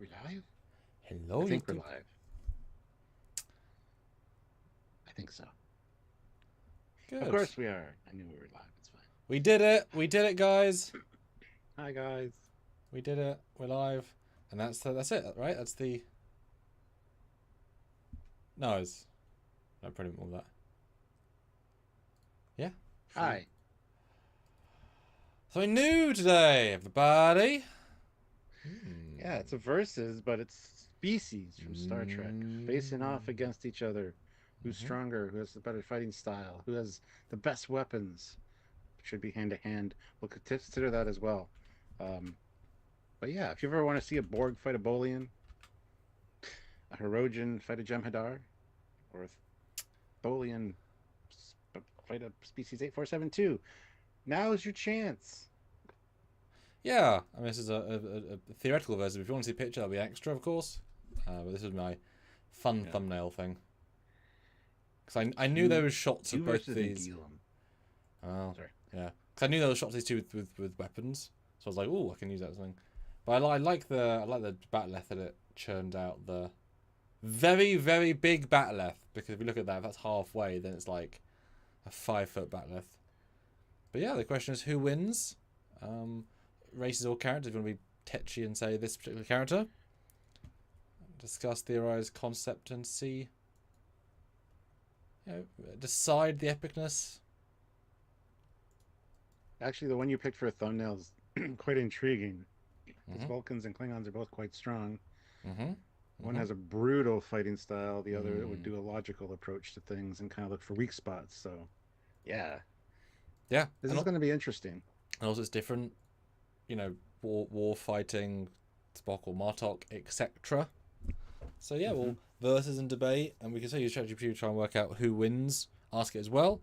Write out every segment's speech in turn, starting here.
we live? Hello, I think YouTube. we're live. I think so. Good. Of course we are. I knew we were live. It's fine. We did it. We did it, guys. Hi, guys. We did it. We're live. And that's it, right? That's the... No, it's... No, pretty more of that. Yeah. Hi. Something new today, everybody. Yeah, it's a versus, but it's species from Star Trek facing off against each other. Who's stronger? Who has the better fighting style? Who has the best weapons? Should be hand to hand. We'll consider that as well. But yeah, if you ever want to see a Borg fight a Bolian, a Hirogen fight a Jem Hadar, or a Tholian fight a species 8472, now is your chance. Yeah. I mean, this is a theoretical version. If you want to see a picture, that'll be extra, of course. But this is my fun thumbnail thing. Because I knew there was shots of both these. Negilum. Oh, sorry. Yeah. Because I knew there were shots of these two with weapons, so I was like, oh, I can use that as something. But I like the Battlefest that it churned out the very, very big Battlefest. Because if you look at that, if that's halfway, then it's like a 5-foot Battlefest. But yeah, the question is who wins? Races or characters? If you want to be tetchy and say this particular character, discuss, theorize, concept, and see. You know, decide the epicness. Actually, the one you picked for a thumbnail is quite intriguing. Because Vulcans and Klingons are both quite strong. One has a brutal fighting style. The other would do a logical approach to things and kind of look for weak spots. So, yeah. Yeah. This is going to be interesting. And also it's different, you know, war fighting, Spock or Martok, etc. So yeah, we'll versus and debate, and we can say use ChatGPT to try and work out who wins. Ask it as well.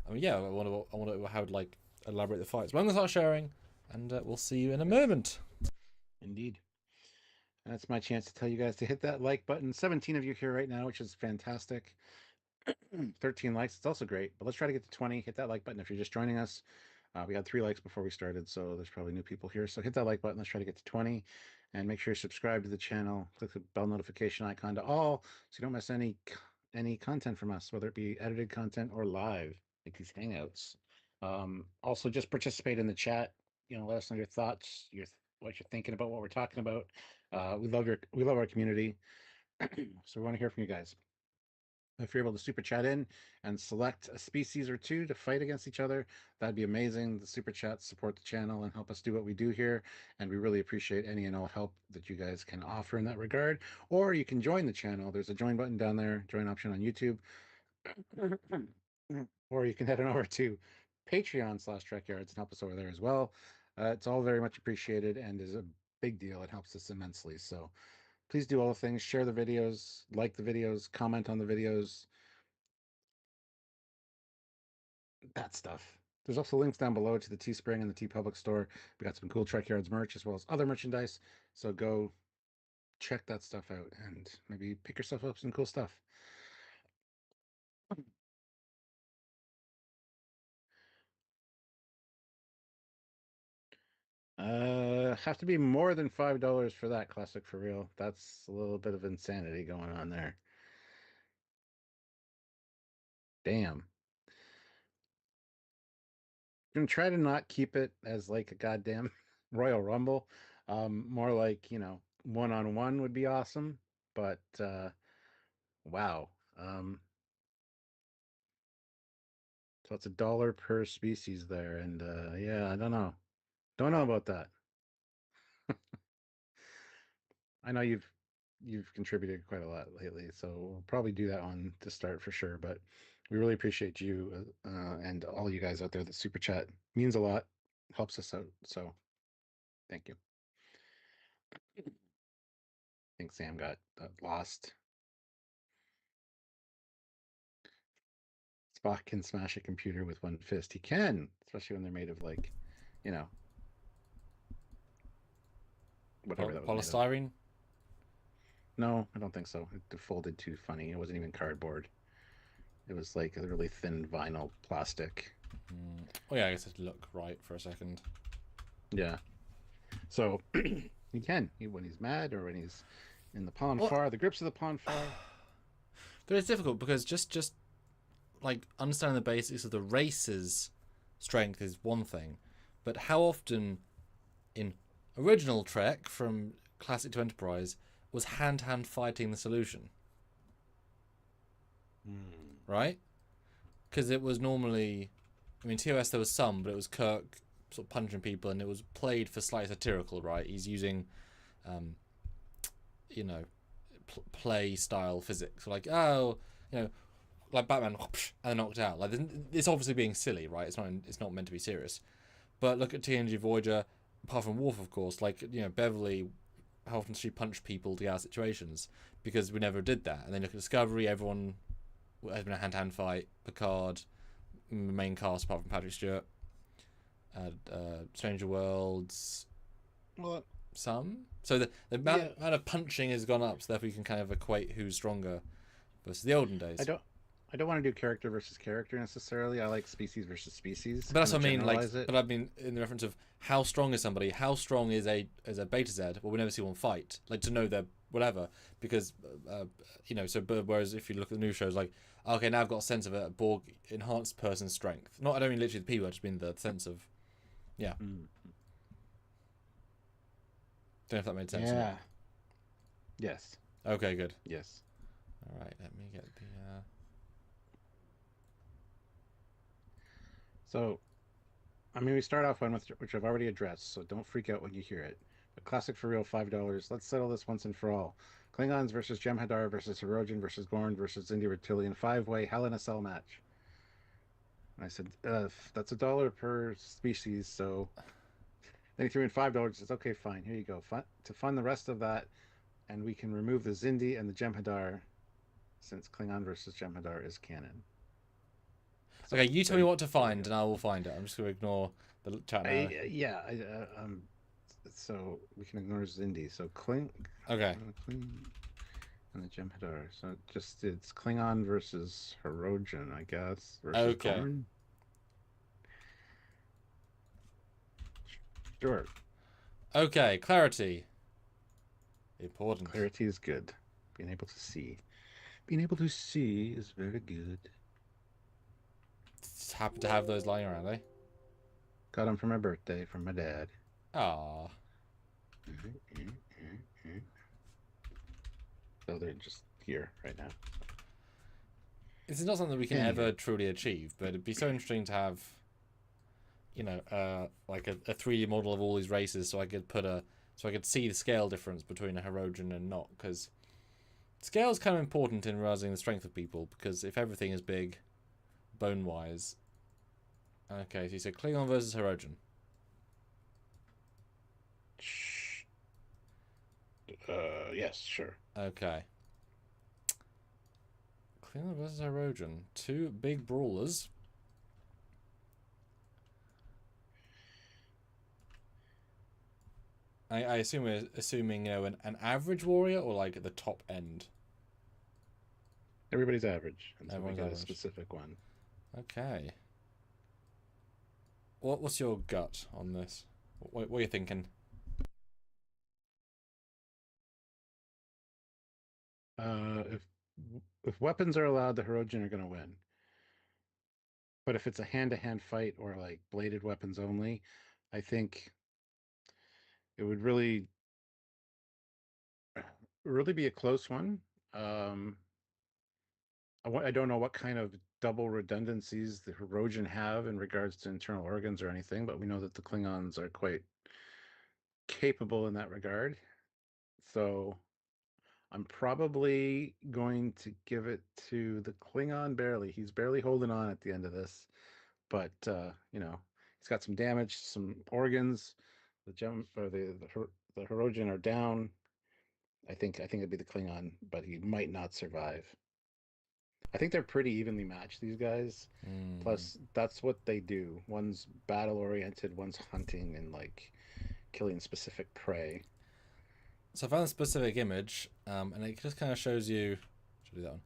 I mean, yeah, I wonder how to like elaborate the fights. But I'm gonna start sharing, and we'll see you in a moment. Indeed. And that's my chance to tell you guys to hit that like button. 17 of you here right now, which is fantastic. 13 likes, it's also great. But let's try to get to 20. Hit that like button if you're just joining us. We had 3 likes before we started, so there's probably new people here. So hit that like button. Let's try to get to 20. And make sure you subscribe to the channel. Click the bell notification icon to all so you don't miss any content from us, whether it be edited content or live, like these hangouts. Also, just participate in the chat. You know, let us know your thoughts, what you're thinking about what we're talking about. We love our community, so we want to hear from you guys. If you're able to super chat in and select a species or two to fight against each other, that'd be amazing. The super chats support the channel and help us do what we do here, and we really appreciate any and all help that you guys can offer in that regard. Or you can join the channel. There's a join button down there, join option on YouTube. Or you can head on over to Patreon/Trekyards and help us over there as well. It's all very much appreciated and is a big deal. It helps us immensely. So please do all the things, share the videos, like the videos, comment on the videos, that stuff. There's also links down below to the Teespring and the TeePublic store. We got some cool Trekyards merch as well as other merchandise. So go check that stuff out and maybe pick yourself up some cool stuff. Have to be more than $5 for that, classic for real. That's a little bit of insanity going on there. Damn. I'm gonna try to not keep it as like a goddamn Royal Rumble. More like, you know, one-on-one would be awesome. But wow. So it's $1 per species there, and yeah, I don't know. Don't know about that. I know you've contributed quite a lot lately, so we'll probably do that one to start for sure. But we really appreciate you and all you guys out there that super chat means a lot, helps us out. So thank you. I think Sam got lost. Spock can smash a computer with one fist. He can, especially when they're made of like, you know, whatever that was made of. Polystyrene? No, I don't think so. It folded too funny. It wasn't even cardboard. It was like a really thin vinyl plastic. Oh yeah, I guess it looked right for a second. Yeah. So He can. When he's mad or when he's in the pond Well, far, the grips of the pond far. but it's difficult because just like understanding the basics of the race's strength is one thing, but how often in original Trek from Classic to Enterprise was hand-to-hand fighting the solution, right? Because it was normally, I mean, TOS there was some, but it was Kirk sort of punching people, and it was played for slightly satirical, right? He's using, you know, play style physics, like like Batman, and knocked out. Like it's obviously being silly, right? It's not meant to be serious. But look at TNG Voyager. Apart from Worf, of course, like Beverly, how often does she punch people to get out of situations? Because we never did that. And then look at Discovery. Everyone has been a hand-to-hand fight. Picard, main cast apart from Patrick Stewart. Stranger Worlds. Well, Some. So the amount of punching has gone up. So therefore you can kind of equate who's stronger versus the olden days. I don't want to do character versus character necessarily. I like species versus species. But that's what I mean. Like, it. but I mean in the reference of how strong is somebody? How strong is a Beta Z? Well, we never see one fight. Like to know their whatever because So, but whereas if you look at the new shows, like okay, now I've got a sense of a Borg enhanced person's strength. Not I don't mean literally the P word. I just mean the sense of yeah. Don't know if that made sense. Yeah. Yes. Okay. Good. Yes. All right. Let me get the. So, I mean, we start off one with which I've already addressed, so don't freak out when you hear it. But classic for real, $5. Let's settle this once and for all. Klingons versus Jem Hadar versus Hirogen versus Gorn versus Indie Reptilian 5-way Hell in a Cell match. And I said, that's $1 per species, so then he threw in $5. It's okay, fine. Here you go. To fund the rest of that, and we can remove the Zindi and the Jem Hadar, since Klingon versus Jem Hadar is canon. So, okay, you tell me what to find, and I will find it. I'm just going to ignore the chat now. So we can ignore Zindi. So Kling. Okay. And the Jem Hadar. So it's Klingon versus Herogen, I guess. Versus Okay. Gorn. Sure. Okay, clarity. Important. Clarity is good. Being able to see. Being able to see is very good. Just happen to have those lying around, eh? Got them for my birthday from my dad. Ah. So they're just here right now. This is not something we can ever truly achieve, but it'd be so interesting to have, like a 3D model of all these races, so I could see the scale difference between a Herogen and not, because scale is kind of important in realizing the strength of people, because if everything is big, bone-wise. Okay, so you said Klingon versus Herogen. Yes, sure. Okay. Klingon versus Herogen. Two big brawlers. I assume we're assuming an average warrior or like at the top end. Everybody's average. And so we Everyone's got average. a specific one. Okay. What's your gut on this? What are you thinking? If weapons are allowed, the Herogen are going to win. But if it's a hand-to-hand fight or like bladed weapons only, I think it would really be a close one. I don't know what kind of double redundancies the Herogen have in regards to internal organs or anything, but we know that the Klingons are quite capable in that regard. So I'm probably going to give it to the Klingon barely. He's barely holding on at the end of this, but he's got some damage, some organs. The gem or the Herogen are down. I think it'd be the Klingon, but he might not survive. I think they're pretty evenly matched, these guys. Plus, that's what they do. One's battle oriented, one's hunting and like killing specific prey. So I found a specific image, and it just kind of shows you. Should I do that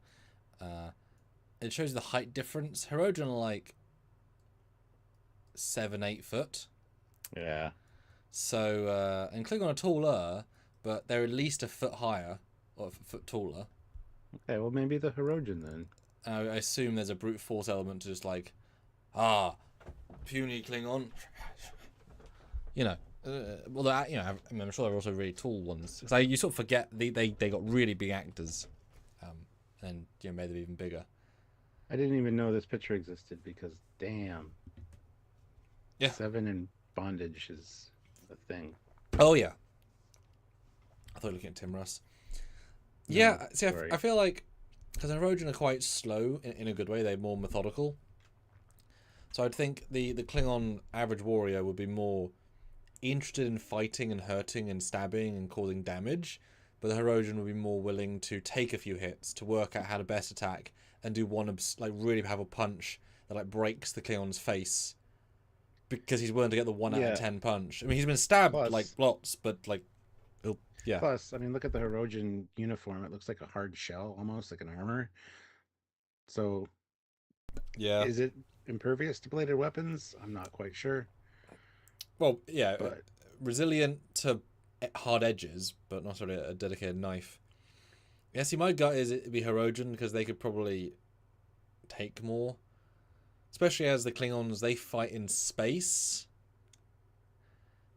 one? It shows you the height difference. Herogen are like 7-8 foot. Yeah. So, and Klingon are taller, but they're at least a foot higher, or a foot taller. Okay, well maybe the Hirogen then. I assume there's a brute force element to just like, puny Klingon. You know, well, you know, I'm sure they're also really tall ones. Because you sort of forget they got really big actors, and you know, made them even bigger. I didn't even know this picture existed because damn. Yeah. 7 in bondage is a thing. Oh yeah. I thought you were looking at Tim Russ. No, Yeah, see, sorry. I feel like because Herogian are quite slow in a good way, they're more methodical. So I'd think the Klingon average warrior would be more interested in fighting and hurting and stabbing and causing damage, but the Herogian would be more willing to take a few hits to work out how to best attack and do one like really powerful punch that like breaks the Klingon's face because he's willing to get the 1 out of 10 punch. I mean, he's been stabbed like lots, but like, yeah. Plus, I mean, look at the Herogian uniform. It looks like a hard shell, almost like an armor. So, yeah, is it impervious to bladed weapons? I'm not quite sure. Well, yeah, but resilient to hard edges, but not really a dedicated knife. Yeah, see, my gut is it'd be Hirogen because they could probably take more. Especially as the Klingons, they fight in space.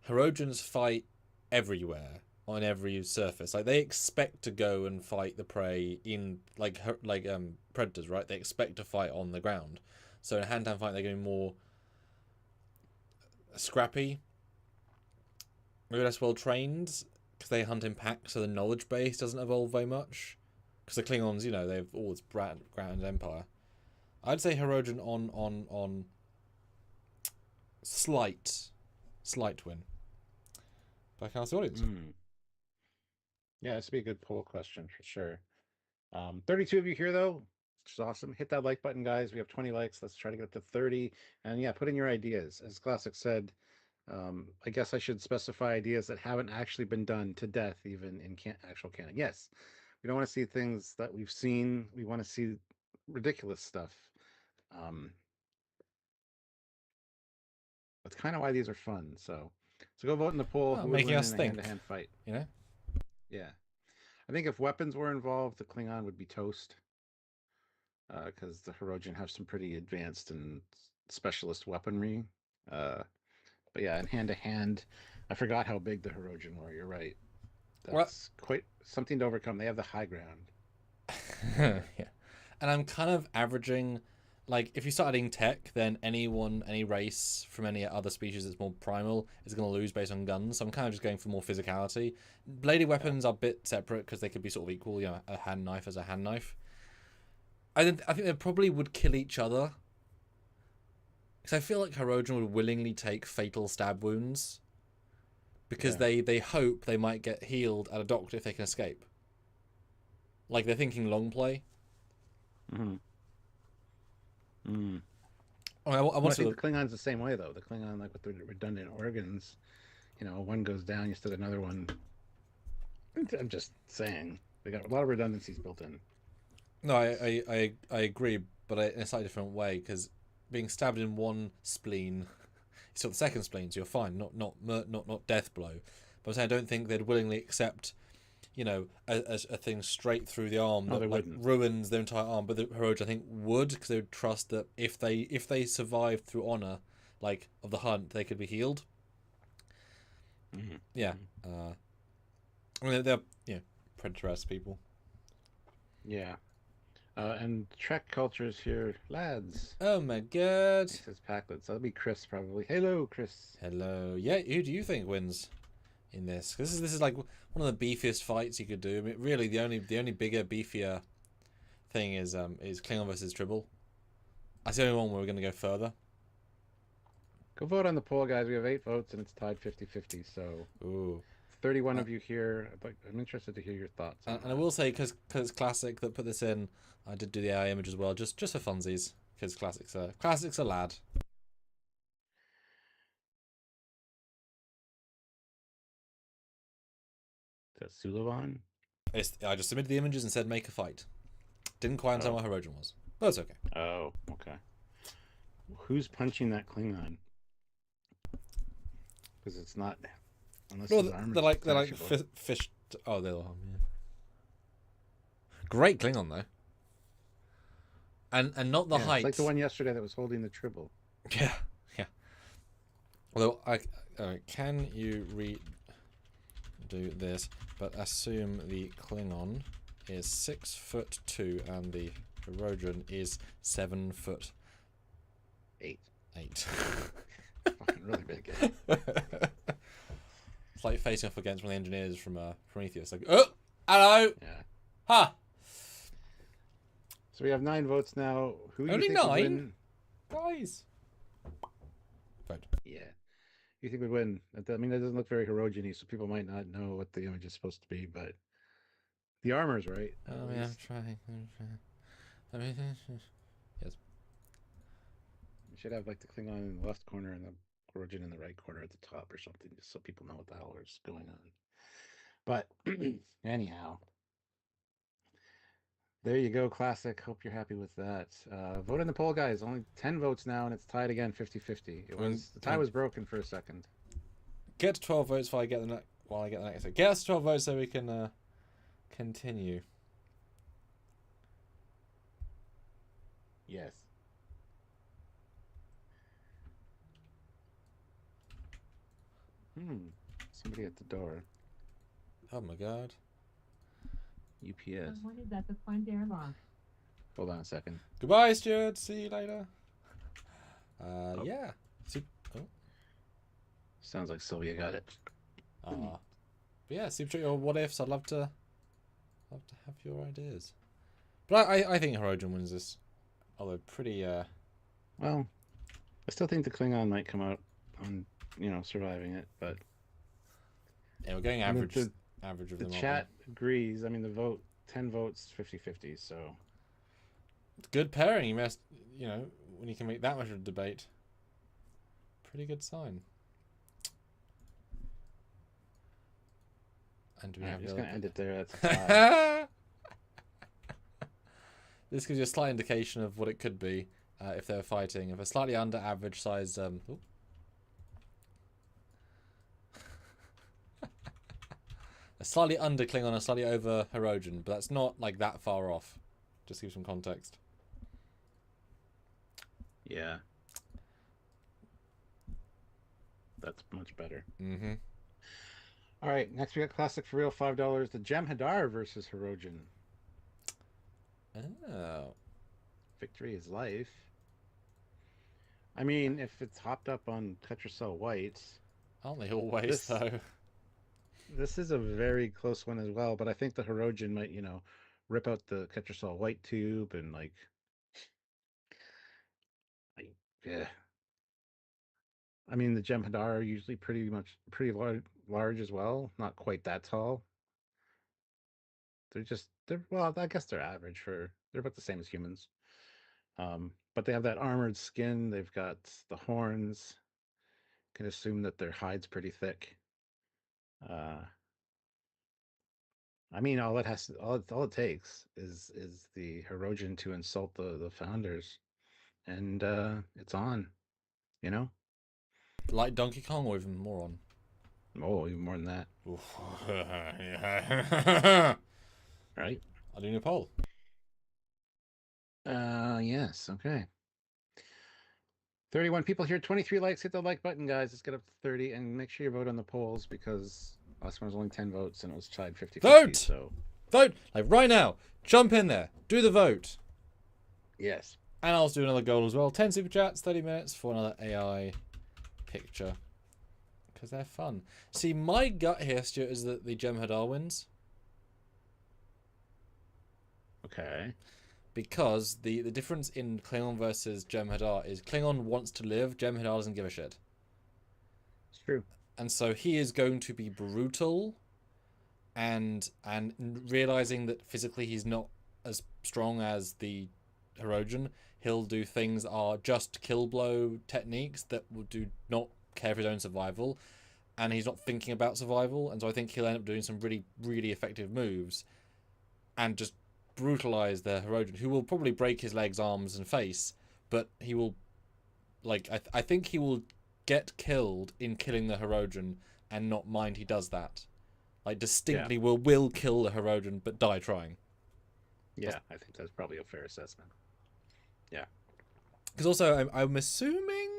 Hirogens fight everywhere, on every surface. Like, they expect to go and fight the prey in, like predators, right? They expect to fight on the ground. So in a hand-to-hand fight, they're going to be more scrappy, maybe less well trained because they hunt in packs, so the knowledge base doesn't evolve very much. Because the Klingons, you know, they have all this grand empire. I'd say Hirogen on slight win. But I can't see audience. Yeah, this would be a good poll question for sure. 32 of you here though, which is awesome. Hit that like button, guys. We have 20 likes. Let's try to get up to 30. And yeah, put in your ideas. As Classic said, I guess I should specify ideas that haven't actually been done to death, even in actual canon. Yes, we don't want to see things that we've seen. We want to see ridiculous stuff. That's kind of why these are fun. So go vote in the poll. Who would Making win us in a think. hand-to-hand fight? You know? Yeah. I think if weapons were involved, the Klingon would be toast. Because the Herogian have some pretty advanced and specialist weaponry. But yeah, in hand-to-hand, I forgot how big the Herogian were. You're right. That's quite something to overcome. They have the high ground. Yeah. And I'm kind of averaging, like, if you start adding tech, then any race from any other species that's more primal is going to lose based on guns. So I'm kind of just going for more physicality. Bladed weapons are a bit separate because they could be sort of equal, you know, a hand knife as a hand knife. I think they probably would kill each other. Because I feel like Hirogen would willingly take fatal stab wounds. Because they hope they might get healed at a doctor if they can escape. Like, they're thinking long play. Mm-hmm. I think the Klingons the same way, though. The Klingon, like with the redundant organs, you know, one goes down, you still got another one. I'm just saying. They got a lot of redundancies built in. No, I agree, but in a slightly different way, because being stabbed in one spleen, it's got the second spleen, so you're fine, not death blow. But I'm saying I don't think they'd willingly accept, you know, a thing straight through the arm that like ruins their entire arm. But the Hirogen, I think, would, because they would trust that if they survived through honor, like of the hunt, they could be healed. Mm-hmm. Yeah, I mean they're predator-esque people. Yeah. And Trek cultures here, lads. Oh my god. It says Pacled, so that'll be Chris probably. Hello, Chris. Hello. Yeah, who do you think wins in this? Because this is like one of the beefiest fights you could do. I mean, really, the only bigger, beefier thing is Klingon versus Tribble. That's the only one where we're going to go further. Go vote on the poll, guys. We have 8 votes, and it's tied 50-50, so... Ooh. 31 of you here, but I'm interested to hear your thoughts. And I will say, because Classic that put this in, I did do the AI image as well, just for funsies, because Classic's a lad. Is that Sulivan? I just submitted the images and said make a fight. Didn't quite understand what Hirogen was, but it's okay. Oh, okay. Who's punching that Klingon? Because it's not Unless Well, his armor they're like detachable. fish. Oh, they're yeah. Great Klingon though, and not the Yeah, it's like the height. one yesterday that was holding the Tribble. Yeah, yeah. Although can you redo this? But assume the Klingon is 6'2" and the Herogen is 7'8". 8. 8. Fucking really big. It's like facing off against one of the engineers from Prometheus. Like, oh, hello, Yeah. ha. So we have 9 votes now. Who do Only you think 9? would win? Guys. Vote. Yeah. Who do you think would win? I mean, that doesn't look very Herogen-y, so people might not know what the image is supposed to be, but the armor's right. Oh yeah, I'm trying. I mean, yes. You should have like the Klingon in the left corner and the Herogen in the right corner at the top or something, just so people know what the hell is going on. But anyhow, there you go, Classic. Hope you're happy with that. Vote in the poll, guys. Only 10 votes now, and it's tied again, 50-50. The tie was broken for a second. Get to 12 votes while I get the next. Get us to 12 votes so we can continue. Yes. Somebody at the door. Oh my god. UPS. Someone is at the front airlock. Hold on a second. Goodbye, Stuart. See you later. Yeah. Sounds like Sylvia got it. But yeah, Super Chat your what ifs. I'd love to have your ideas. But I think Herogen wins this. Although pretty Well, I still think the Klingon might come out on, surviving it, but yeah, we're getting average of the them. chat agrees. I mean, the vote, 10 votes, 50-50, so Good pairing. You must, when you can make that much of a debate. Pretty good sign. And do we have I'm just going to end it there. That's This gives you a slight indication of what it could be if they're fighting. If a slightly under average size... a slightly under Klingon, a slightly over Herogen, but that's not like that far off. Just to give some context. Yeah. That's much better. Mm-hmm. All right, next we got Classic for Real, $5. The Jem Hadar versus Herogen. Oh. Victory is life. I mean, if it's hopped up on Tetracell White... Aren't they always, though? This is a very close one as well, but I think the Herogen might, rip out the Tetracell White tube and, yeah. I mean, the Jem Hadar are usually pretty large as well. Not quite that tall. Well, I guess they're average they're about the same as humans. But they have that armored skin. They've got the horns. Can assume that their hide's pretty thick. I mean, all it takes is the Herogen to insult the founders, and it's on. Like Donkey Kong or even more on? Oh, even more than that. Right? I'll do a poll. Yes, okay. 31 people here, 23 likes. Hit the like button, guys. Let's get up to 30, and make sure you vote on the polls because last one was only 10 votes and it was tied 50-50. Vote! So Vote! Like right now. Jump in there. Do the vote. yes. And I'll do another goal as well. 10 super chats, 30 minutes for another AI picture. Because they're fun. See, my gut here, Stuart, is that the Jem Hadar wins. Okay. Because the difference in Klingon versus Jem Hadar is Klingon wants to live, Jem Hadar doesn't give a shit. It's true. And so he is going to be brutal and realizing that physically he's not as strong as the Herogen, he'll do things that are just kill blow techniques that will do not care for his own survival, and he's not thinking about survival, and so I think he'll end up doing some really, really effective moves and just brutalize the Herogen, who will probably break his legs, arms, and face, but he will, I think he will get killed in killing the Herogen, and not mind he does that. Like, distinctly will kill the Herogen, but die trying. Yeah, I think that's probably a fair assessment. Yeah. Because also, I'm assuming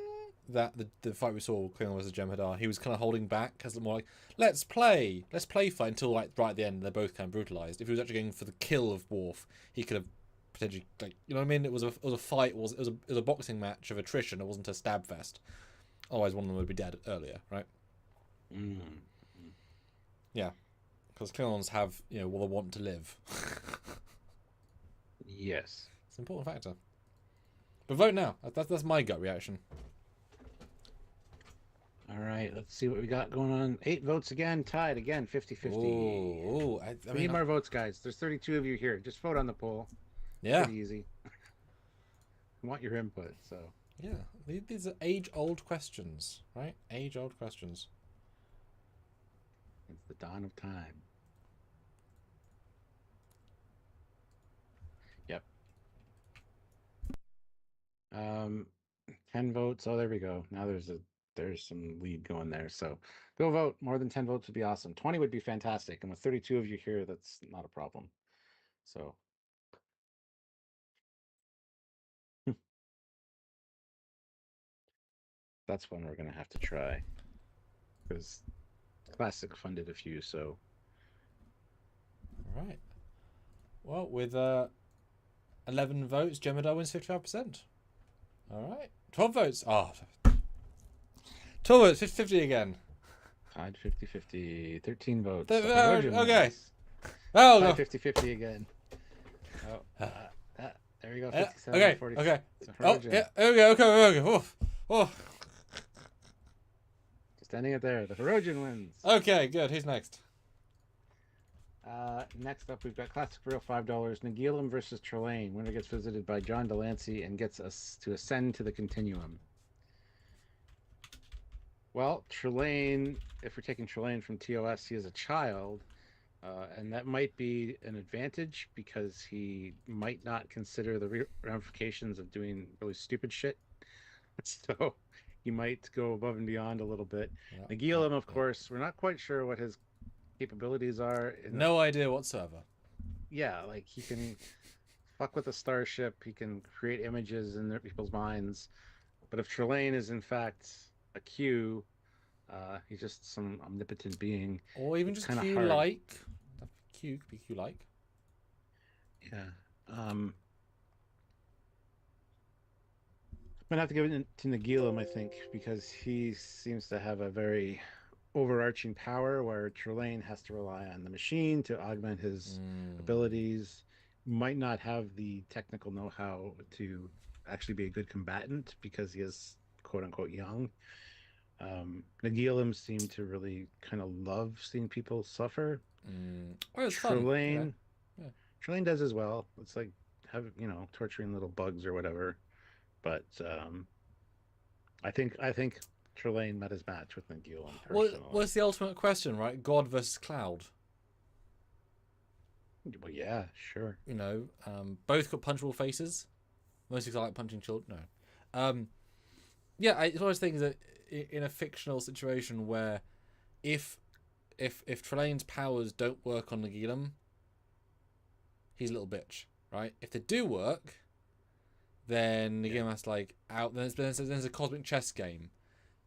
that the fight we saw, Klingon versus Jem Hadar, he was kind of holding back, as more like, let's play fight until like right at the end they're both kind of brutalized. If he was actually going for the kill of Worf, he could have potentially, like, you know what I mean? It was a fight, it was a boxing match of attrition. It wasn't a stab fest. Otherwise, one of them would be dead earlier, right? Mm. Yeah, because Klingons have, you know, will want to live. Yes, it's an important factor. But vote now. That's my gut reaction. All right, let's see what we got going on. 8 votes again, tied again, 50-50. Oh, I we need more votes, guys. There's 32 of you here. Just vote on the poll. Yeah. Pretty easy. I want your input, so. Yeah, these are age-old questions, right? Age-old questions. It's the dawn of time. Yep. 10 votes. Oh, there we go. Now there's some lead going there. So go vote. More than 10 votes would be awesome. 20 would be fantastic. And with 32 of you here, that's not a problem. So that's one we're going to have to try. Because Classic funded a few, so. All right. Well, with 11 votes, Jem Hadar wins 55%. All right. 12 votes. Oh. 12 votes, 50-50 again. Tied 50-50. 13 votes. Okay. Oh, no. 50-50 again. Oh, there we go. 57, okay. 40. Okay. Oh, yeah. Okay. Oh. Just ending it there. The Herogian wins. Okay, good. Who's next? Next up, we've got Classic for real, $5. Nagilum versus Trelane. Winner gets visited by John Delancey and gets us to ascend to the continuum. Well, Trelane, if we're taking Trelane from TOS, he is a child, and that might be an advantage because he might not consider the ramifications of doing really stupid shit. So he might go above and beyond a little bit. Yeah, Nagilum, of course, we're not quite sure what his capabilities are. No idea whatsoever. Yeah, like he can fuck with a starship. He can create images in their people's minds. But if Trelane is in fact a Q, he's just some omnipotent being. Or even just Q-like. Q could be Q-like. Yeah. I'm gonna have to give it to Nagilum, I think, because he seems to have a very overarching power where Trelane has to rely on the machine to augment his abilities. Might not have the technical know-how to actually be a good combatant because he is quote unquote young. Nagilum seemed to really kind of love seeing people suffer. Trelane, Trelane does as well. It's like torturing little bugs or whatever. But I think Trelane met his match with Nagilum. What's the ultimate question, right? God versus Cloud. Well, yeah, sure. You know, both got punchable faces. Mostly because I like punching children. No. Yeah, I always think that in a fictional situation where if Trelane's powers don't work on Nagilum, he's a little bitch, right? If they do work, then Nagilum has to there's a cosmic chess game,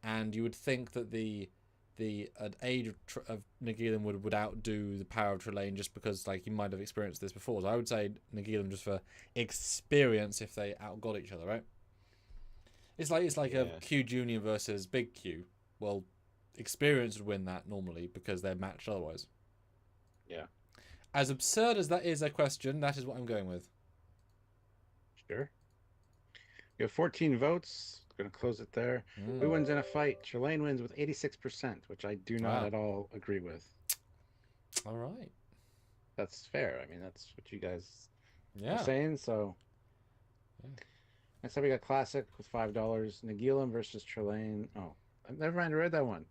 and you would think that the age of Nagilum would outdo the power of Trelane just because he might have experienced this before. So I would say Nagilum just for experience if they outgot each other, right? It's like a Q Junior versus Big Q. Well, experience would win that normally because they're matched otherwise. Yeah. As absurd as that is a question, that is what I'm going with. Sure. We have 14 votes. Going to close it there. Who wins in a fight? Trelane wins with 86%, which I do not at all agree with. All right. That's fair. I mean, that's what you guys are saying. So next up, we got Classic with $5. Nagilum versus Trelane. Oh, never mind. I read that one.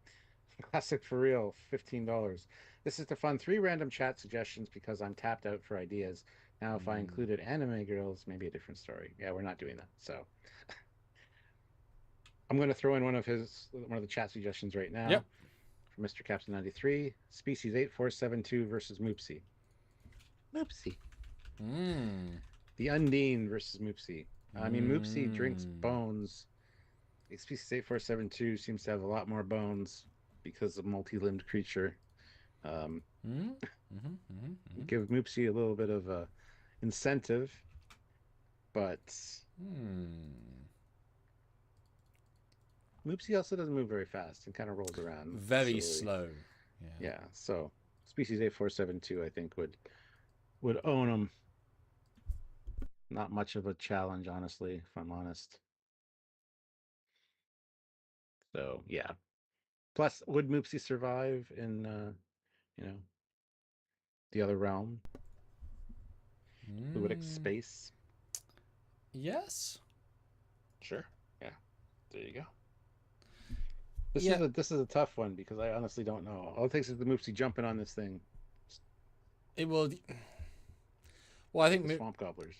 Classic for real, $15. This is to fund 3 random chat suggestions because I'm tapped out for ideas. Now, if I included anime girls, maybe a different story. Yeah, we're not doing that. So I'm going to throw in one of the chat suggestions right now. Yep. from Mr. Captain 93. Species 8472 versus Moopsy. Moopsy. The Undine versus Moopsy. I mean, Moopsy drinks bones. Species 8472 seems to have a lot more bones because of multi-limbed creature. Give Moopsy a little bit of a incentive, but Moopsy also doesn't move very fast and kind of rolls around. Very slow. Yeah. So species 8472, I think, would own him. Not much of a challenge, honestly, if I'm honest. So yeah. Plus, would Moopsy survive in the other realm? Fluidic space? Yes. Sure. Yeah. There you go. This is a tough one because I honestly don't know. All it takes is the Moopsy jumping on this thing. It will. Well, I think swamp gobblers.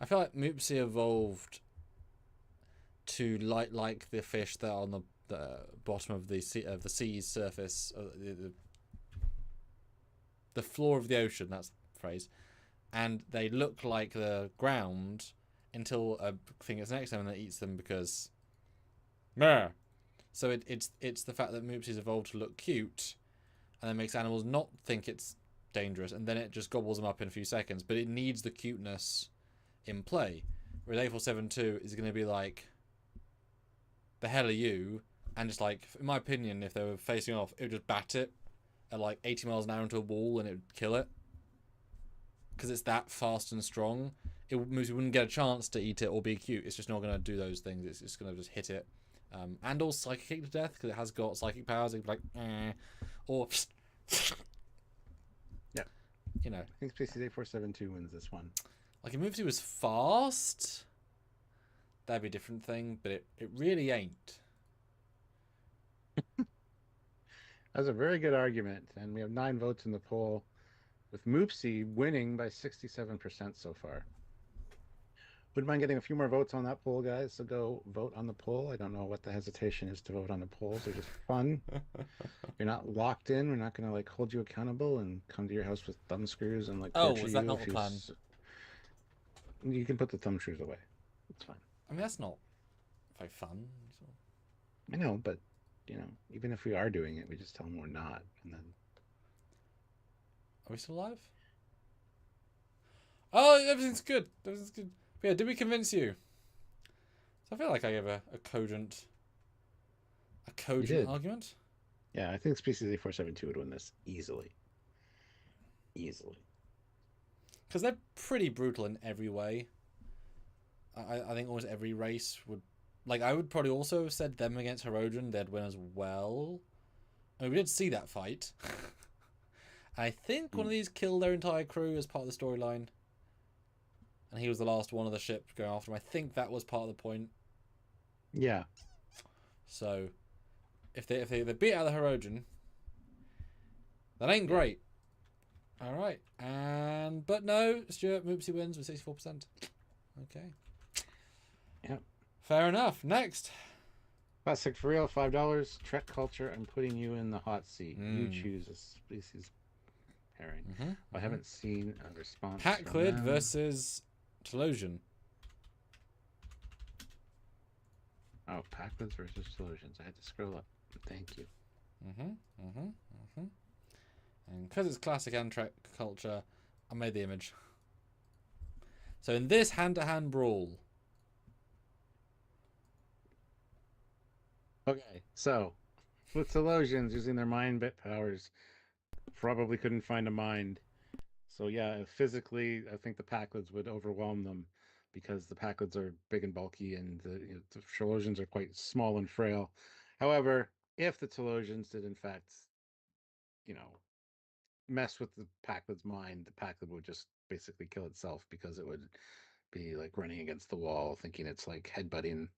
I feel like Moopsy evolved to like the fish that are on the bottom of the sea's surface, the floor of the ocean. That's the phrase, and they look like the ground until a thing gets next to them and that eats them because. Meh. So it's the fact that Moopsy's evolved to look cute, and then makes animals not think it's dangerous, and then it just gobbles them up in a few seconds. But it needs the cuteness in play. Whereas 8472 is going to be like, the hell are you? And just like, in my opinion, if they were facing off, it would just bat it at like 80 miles an hour into a wall and it would kill it. Because it's that fast and strong. Moopsy wouldn't get a chance to eat it or be cute. It's just not going to do those things. It's just going to just hit it. And all psychic to death because it has got psychic powers. It'd be like, or yeah, I think species 8472 wins this one. Like if Moopsy was fast, that'd be a different thing, but it really ain't. That's a very good argument, and we have 9 votes in the poll, with Moopsy winning by 67% so far. Wouldn't mind getting a few more votes on that poll, guys, so go vote on the poll. I don't know what the hesitation is to vote on the polls. They're just fun. You're not locked in. We're not going to like hold you accountable and come to your house with thumb screws and like torture is that not the plan? You can put the thumb screws away. It's fine. I mean, that's not very fun. So. I know, but even if we are doing it, we just tell them we're not, and then. Are we still alive? Oh, everything's good. Everything's good. But yeah, did we convince you? So I feel like I gave a cogent argument. Yeah, I think species 8472 would win this easily. Because they're pretty brutal in every way. I think almost every race would. Like, I would probably also have said them against Hirogen, they'd win as well. I mean, we did see that fight. I think one of these killed their entire crew as part of the storyline. And he was the last one of the ship going after him. I think that was part of the point. Yeah. So, if they beat out the Hirogen, that ain't great. All right, but no, Stuart Moopsy wins with 64%. Okay. Yeah. Fair enough. Next. Classic for real, $5. Trek culture. I'm putting you in the hot seat. You choose a species pairing. I haven't seen a response. Pacled versus Tosian. Oh, Pacled versus Tosians. I had to scroll up. Thank you. And because it's classic and Trek culture, I made the image. So in this hand-to-hand brawl. Okay, so with Tosians using their mind bit powers, probably couldn't find a mind. So yeah, physically, I think the Paclids would overwhelm them because the Paclids are big and bulky, and the Tosians are quite small and frail. However, if the Tosians did in fact, mess with the Paclid's mind, the Paclid would just basically kill itself because it would be like running against the wall, thinking it's like headbutting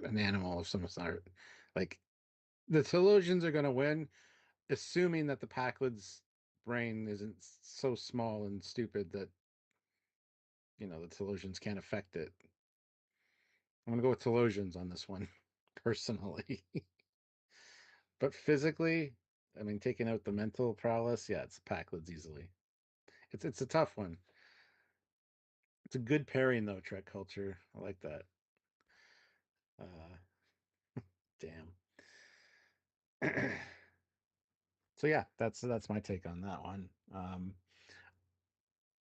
an animal of some sort. Like the Tosians are going to win, assuming that the Paclid's brain isn't so small and stupid that the Tosians can't affect it. I'm gonna go with Tosians on this one, personally. But physically, I mean, taking out the mental prowess, yeah, it's Packleds easily. It's a tough one. It's a good pairing though, Trek culture. I like that. Uh, damn. So yeah, that's my take on that one.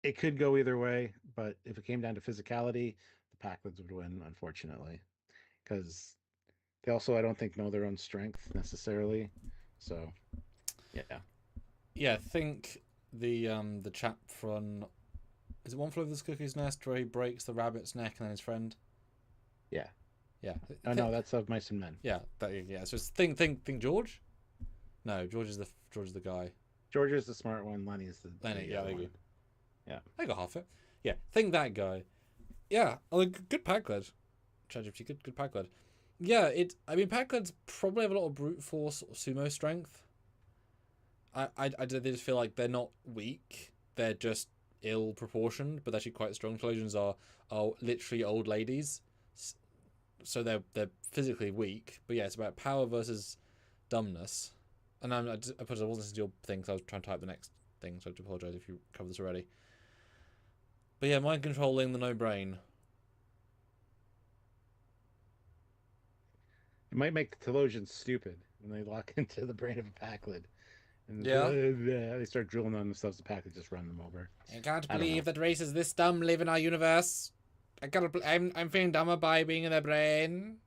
It could go either way, but if it came down to physicality, the Packleds would win, unfortunately, because they also I don't think know their own strength necessarily. So yeah, Yeah, think the chap from, is it One Flew Over the Cuckoo's Nest where he breaks the rabbit's neck and then his friend? yeah. Yeah. Oh no, that's of Mice and Men. Yeah, yeah. So think George. No, George is the guy. George is the smart one. Lenny is the Lenny, yeah, there you one. go. Yeah, I got half it. Yeah, think that guy. Yeah, good Pacled. ChatGPT, good Pacled. Yeah, I mean, Pacleds probably have a lot of brute force or sumo strength. They just feel like they're not weak. They're just ill proportioned, but actually quite strong. Tholians are literally old ladies, so they're physically weak. But yeah, it's about power versus dumbness. And I wasn't listening to your thing because I was trying to type the next thing, so I do apologise if you covered this already. But yeah, mind controlling the no brain. it might make the Telosians stupid when they lock into the brain of a Packled, and Yeah. they start drilling on themselves. The Packled just run them over. I can't I don't know. believe that races this dumb live in our universe. I'm feeling dumber by being in their brain.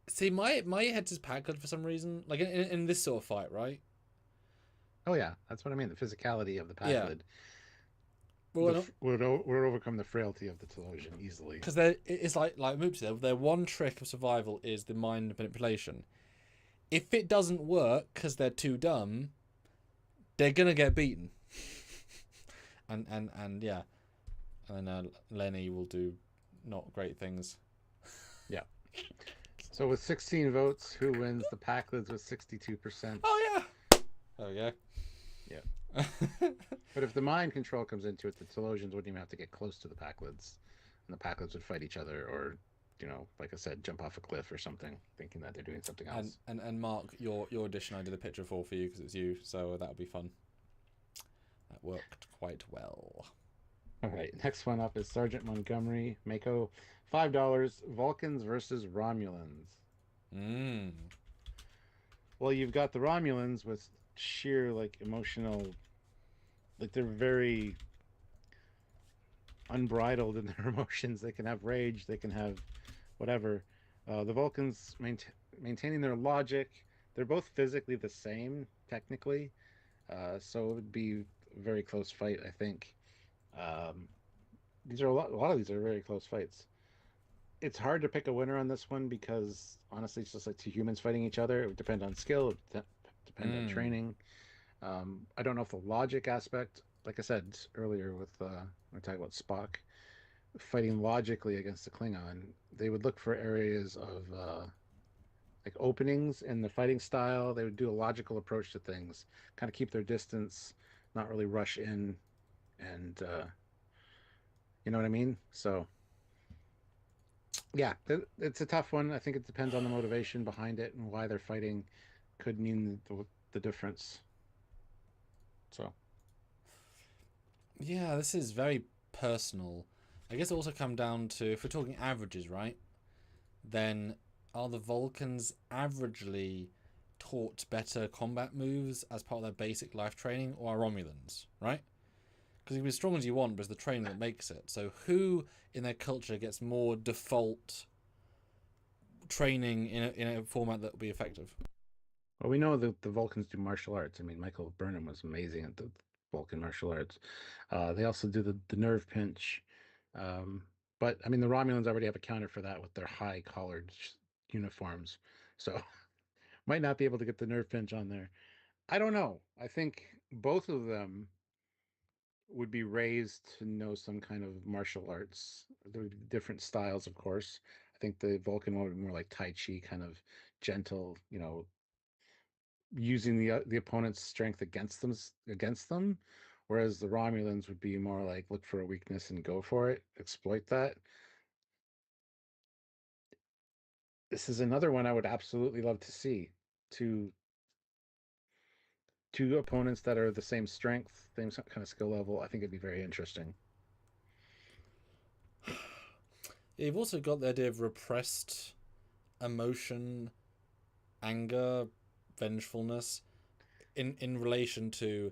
See, my head's just Packled for some reason. Like in this sort of fight, right? Oh yeah, that's what I mean. The physicality of the Yeah. Packled Well, would overcome the frailty of the Telosian easily. because it's like Moopsy. Their one trick of survival is the mind manipulation. If it doesn't work because they're too dumb, they're gonna get beaten. and yeah, and then Lenny will do not great things. Yeah. So with 16 votes, who wins? The Packleds with 62%. Oh yeah. There we go. Yeah. But if the mind control comes into it, the Telosians wouldn't even have to get close to the Packleds, and the Packleds would fight each other, or, like I said, jump off a cliff or something, thinking that they're doing something else. And Mark, your audition, I did a picture for you because it's you, so that'll be fun. That worked quite well. All right, next one up is Sergeant Montgomery, Mako, $5. Vulcans versus Romulans. Well, you've got the Romulans with sheer emotional, they're very unbridled in their emotions. They can have rage, they can have whatever. The Vulcans maintaining their logic. They're both physically the same, technically, so it would be a very close fight, I think. These are a lot of these are very close fights. It's hard to pick a winner on this one because honestly, it's just like two humans fighting each other. It would depend on skill, it would depend on training. I don't know if the logic aspect, like I said earlier, with when I talk about Spock fighting logically against the Klingon, they would look for areas of openings in the fighting style. They would do a logical approach to things, kind of keep their distance, not really rush in, and you know what I mean. So yeah, it's a tough one. I think it depends on the motivation behind it and why they're fighting. Could mean the difference. So Yeah, this is very personal. I guess it also come down to, if we're talking averages, right? Then are the Vulcans averagely taught better combat moves as part of their basic life training, or are Romulans, right? Because you can be as strong as you want, but it's the training that makes it. So who in their culture gets more default training in a format that will be effective? well, we know that the Vulcans do martial arts. I mean, Michael Burnham was amazing at the Vulcan martial arts. They also do the nerve pinch. Um, but I mean, the Romulans already have a counter for that with their high collared uniforms. So might not be able to get the nerve pinch on there. I don't know. I think both of them would be raised to know some kind of martial arts. There would be different styles, of course. I think the Vulcan one would be more like Tai Chi, kind of gentle, using the opponent's strength against them, whereas the Romulans would be more like look for a weakness and go for it, exploit that. This is another one I would absolutely love to see. two opponents that are the same strength, same kind of skill level, I think it'd be very interesting. You've also got the idea of repressed emotion, anger, vengefulness in relation to.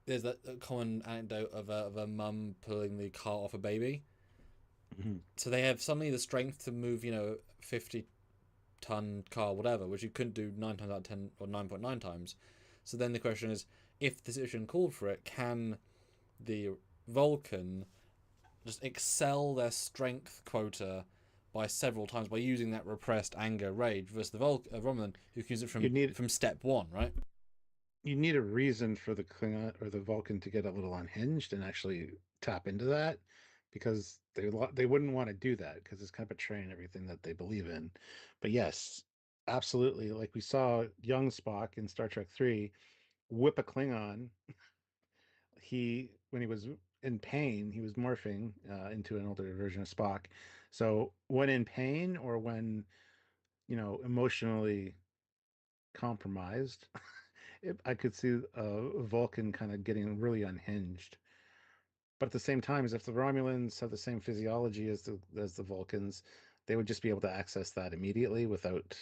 There's that common anecdote of a mum pulling the cart off a baby. Mm-hmm. So they have suddenly the strength to move, 50-ton car, whatever, which you couldn't do 9 times out of 10 or 9.9 times. So then the question is, if the situation called for it, can the Vulcan just excel their strength quota by several times by using that repressed anger, rage, versus the Romulan, who can use it from step one, right? You need a reason for the Klingon or the Vulcan to get a little unhinged and actually tap into that, because they wouldn't want to do that because it's kind of betraying everything that they believe in. But yes, absolutely, like we saw young Spock in Star Trek 3 whip a Klingon. When he was in pain, he was morphing into an older version of Spock. So when in pain or when emotionally compromised, I could see Vulcan kind of getting really unhinged. But at the same time, as if the Romulans have the same physiology as the Vulcans, they would just be able to access that immediately without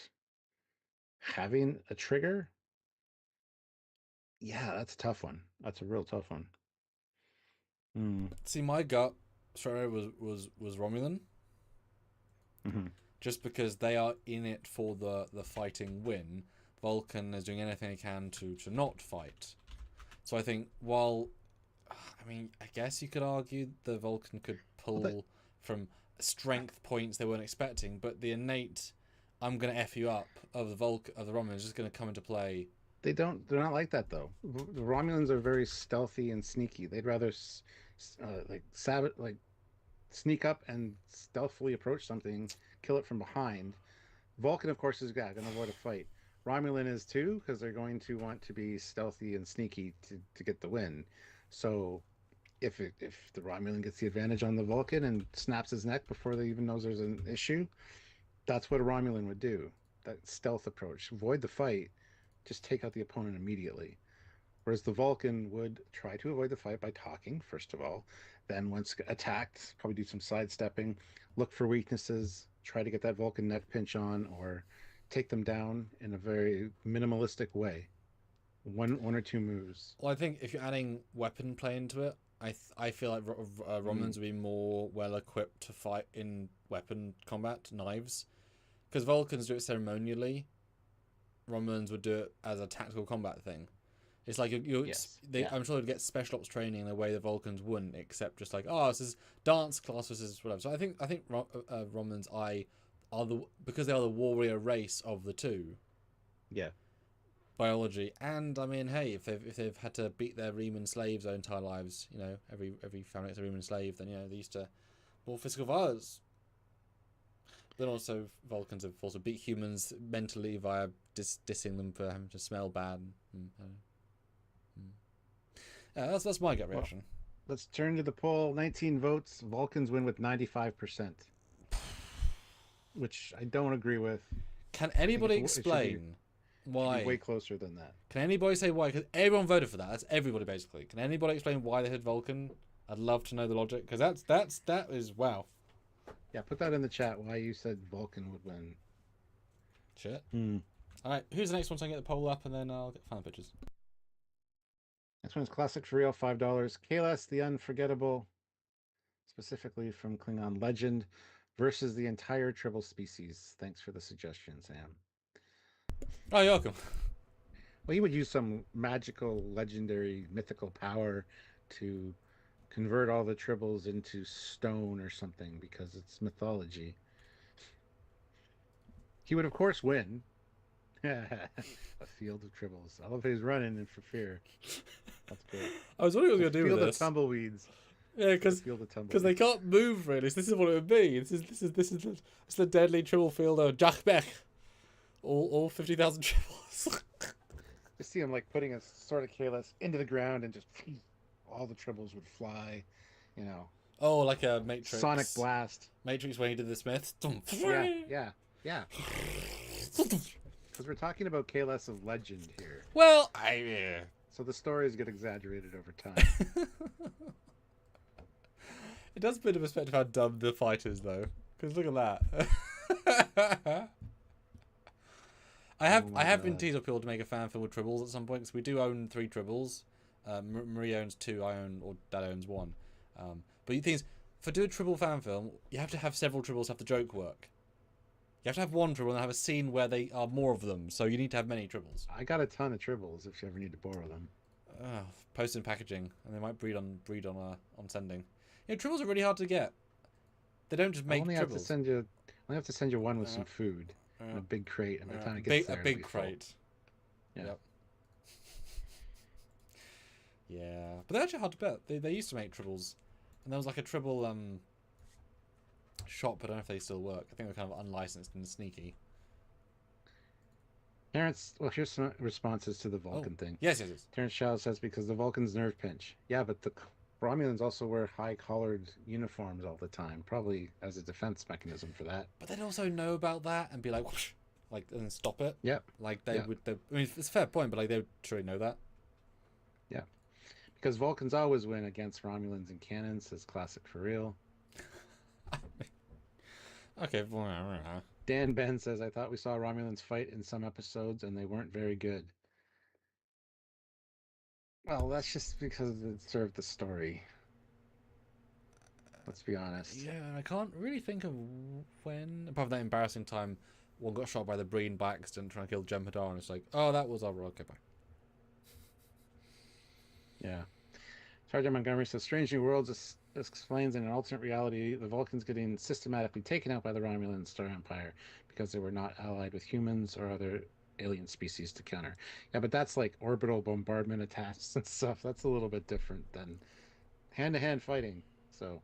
having a trigger. Yeah, that's a tough one. That's a real tough one. See, my gut straight away was Romulan. Mm-hmm. Just because they are in it for the fighting win. Vulcan is doing anything he can to not fight. So I think I guess you could argue the Vulcan could pull from strength points they weren't expecting, but the innate "I'm gonna f you up" of the Romulans is just gonna come into play. They're not like that though. The Romulans are very stealthy and sneaky. They'd rather sneak up and stealthily approach something, kill it from behind. Vulcan, of course, is going to avoid a fight. Romulan is too, because they're going to want to be stealthy and sneaky to get the win. So if the Romulan gets the advantage on the Vulcan and snaps his neck before they even knows there's an issue, that's what a Romulan would do. That stealth approach. Avoid the fight, just take out the opponent immediately. Whereas the Vulcan would try to avoid the fight by talking, first of all. Then once attacked, probably do some sidestepping, look for weaknesses, try to get that Vulcan neck pinch on, or take them down in a very minimalistic way. One or two moves. Well, I think if you're adding weapon play into it, I feel like Romulans would be more well equipped to fight in weapon combat, knives, because Vulcans do it ceremonially. Romulans would do it as a tactical combat thing. It's like I'm sure they'd get special ops training in a way the Vulcans wouldn't, except just like, this is dance class versus whatever. So I think Romulans because they are the warrior race of the two. Yeah. Biology, and I mean, hey, if they've had to beat their Reman slaves their entire lives, every family gets a Reman slave, then they're used to more physical violence. Then also Vulcans have also beat humans mentally via dissing them for having to smell bad. That's my gut reaction. Well, let's turn to the poll. 19 votes. Vulcans win with 95%, which I don't agree with. Can anybody explain why? Way closer than that. Can anybody say why? Because everyone voted for that. That's everybody basically. Can anybody explain why they had Vulcan? I'd love to know the logic, because that is wow. Yeah, put that in the chat. Why you said Vulcan would win? Shit. All right, who's the next one? So I can get the poll up, and then I'll get fan pictures. Next one's classic for real, $5. Kalas the Unforgettable, specifically from Klingon Legend, versus the entire Tribble species. Thanks for the suggestion, Sam. Oh, you're welcome. Well, he would use some magical, legendary, mythical power to convert all the Tribbles into stone or something, because it's mythology. He would, of course, win. A field of Tribbles. I love he's running in for fear. That's great. I was wondering what you were going to do with this. Field of tumbleweeds. Yeah, because they can't move really. So this is what it would be. This is the deadly Tribble field of Jack Beck. All 50,000 Tribbles. Just see him like putting a sword of Kalas into the ground and just all the Tribbles would fly. Oh, like a Matrix. Sonic blast. Matrix when he did the Smiths. Yeah. Because we're talking about Kalos of Legend here. Well, So the stories get exaggerated over time. It does put into perspective how dumb the fight is, though. Because look at that. I have been teased up people to make a fan film with Tribbles at some point, because we do own 3 Tribbles. Marie owns 2, I own, or Dad owns 1. But the thing is, for doing a Tribble fan film, you have to have several Tribbles to have the joke work. You have to have one Tribble and have a scene where they are more of them, so you need to have many Tribbles. I got a ton of Tribbles if you ever need to borrow them. Post and packaging, and they might breed on sending. You know, Tribbles are really hard to get. They don't just make Tribbles. I only have to send you one with some food. In a big crate, and by the time it gets there, a big crate. Yeah. Yep. Yeah, but they're actually hard to get. They used to make Tribbles, and there was like a Tribble shop. I don't know if they still work. I think they're kind of unlicensed and sneaky. Terrence, well, here's some responses to the Vulcan thing. Yes. Terrence Shaw says because the Vulcans nerve pinch. Yeah, but the Romulans also wear high-collared uniforms all the time, probably as a defense mechanism for that. But they'd also know about that and be like, whoosh, like, and stop it. Yep. Like they would. I mean, it's a fair point, but like they would surely know that. Yeah, because Vulcans always win against Romulans and cannons. Says classic for real. Okay. Dan Ben says, I thought we saw Romulans fight in some episodes and they weren't very good. Well, that's just because it served the story. Let's be honest. Yeah, I can't really think of when, apart from that embarrassing time, one got shot by the Breen by accident trying to kill Jem Hadar, and it's like, oh, that was our okay, bye. Yeah. Sergeant Montgomery says, Strange New Worlds explains in an alternate reality the Vulcans getting systematically taken out by the Romulan Star Empire because they were not allied with humans or other alien species to counter. Yeah, but that's like orbital bombardment attacks and stuff. That's a little bit different than hand-to-hand fighting. So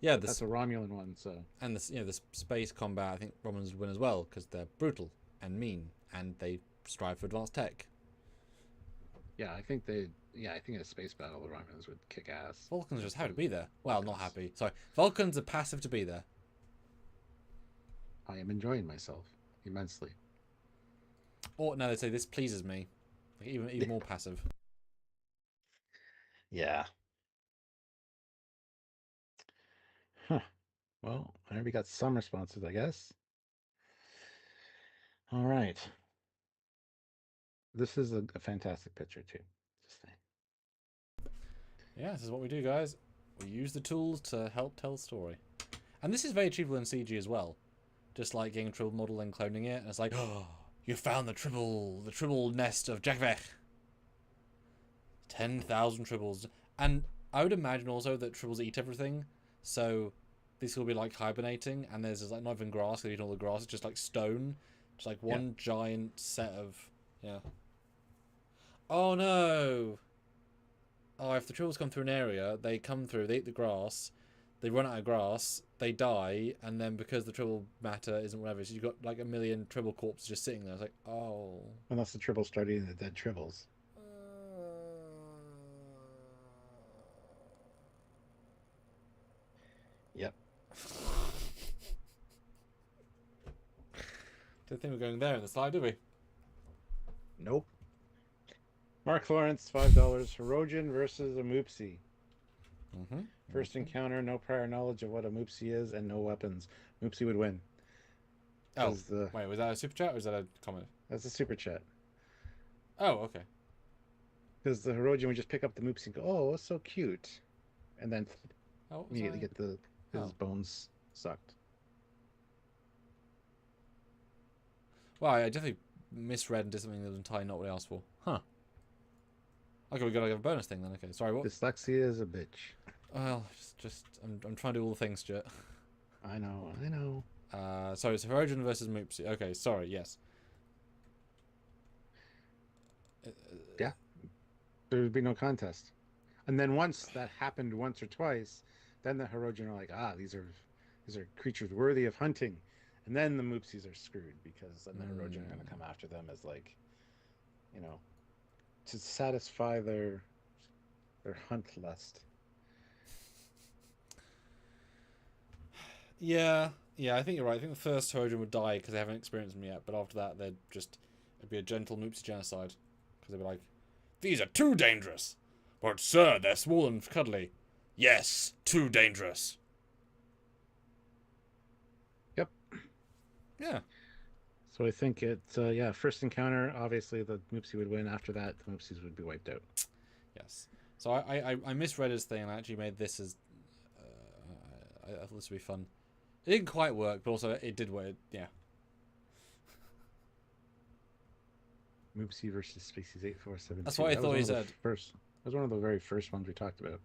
yeah, that's a Romulan one. So and the space combat, I think Romulans would win as well because they're brutal and mean and they strive for advanced tech. Yeah, I think a space battle, the Romulans would kick ass. Vulcans are just happy to be there. Well, not happy. Sorry. Vulcans are passive to be there. I am enjoying myself immensely. Or no, they say this pleases me. Like, even more passive. Yeah. Huh. Well, I already got some responses, I guess. All right. This is a fantastic picture, too. Just saying. Yeah, this is what we do, guys. We use the tools to help tell the story. And this is very achievable in CG as well. Just like getting a Tribble model and cloning it. And it's like, oh, you found the Tribble nest of Jakvech. 10,000 Tribbles. And I would imagine also that Tribbles eat everything. So this will be like hibernating. And there's like not even grass. They eat all the grass. It's just like stone. Just like one giant set of... Yeah. Oh no! Oh, if the Tribbles come through an area, they come through, they eat the grass, they run out of grass, they die, and then because the Tribble matter isn't whatever, so you've got like a million Tribble corpses just sitting there. It's like, oh. Unless the Tribbles start eating the dead Tribbles. Yep. Don't think we're going there in the slide, do we? Nope. Mark Lawrence, $5. Herogian versus a Moopsy. First encounter, no prior knowledge of what a Moopsy is, and no weapons. Moopsy would win. Oh, wait, was that a super chat or was that a comment? That's a super chat. Oh, okay. Because the Herogian would just pick up the Moopsy and go, oh, it's so cute. And then immediately get his bones sucked. Well, I definitely misread and did something that was entirely not what I asked for. Huh. Okay, we got to give a bonus thing then. Okay, sorry, what? Dyslexia is a bitch. Well, I'm trying to do all the things, Stuart. I know. Sorry, it's Hirogen versus Moopsy. Okay, sorry, yes. Yeah. There would be no contest. And then once that happened once or twice, then the Herogen are like, these are creatures worthy of hunting. And then the Moopsies are screwed because then the Herogen are going to come after them as like, to satisfy their hunt lust. Yeah, Yeah, I think you're right. I think the first Herogian would die because they haven't experienced them yet, but after that, it'd be a gentle Moopsy genocide. Because they'd be like, these are too dangerous. But, sir, they're small and cuddly. Yes, too dangerous. Yep. Yeah. So I think first encounter, obviously the Moopsy would win. After that, the Moopsies would be wiped out. Yes. So I misread his thing and I actually made this as... I thought this would be fun. It didn't quite work, but also it did work. Yeah. Moopsy versus Species 8472. That's what I thought he said. That was one of the very first ones we talked about.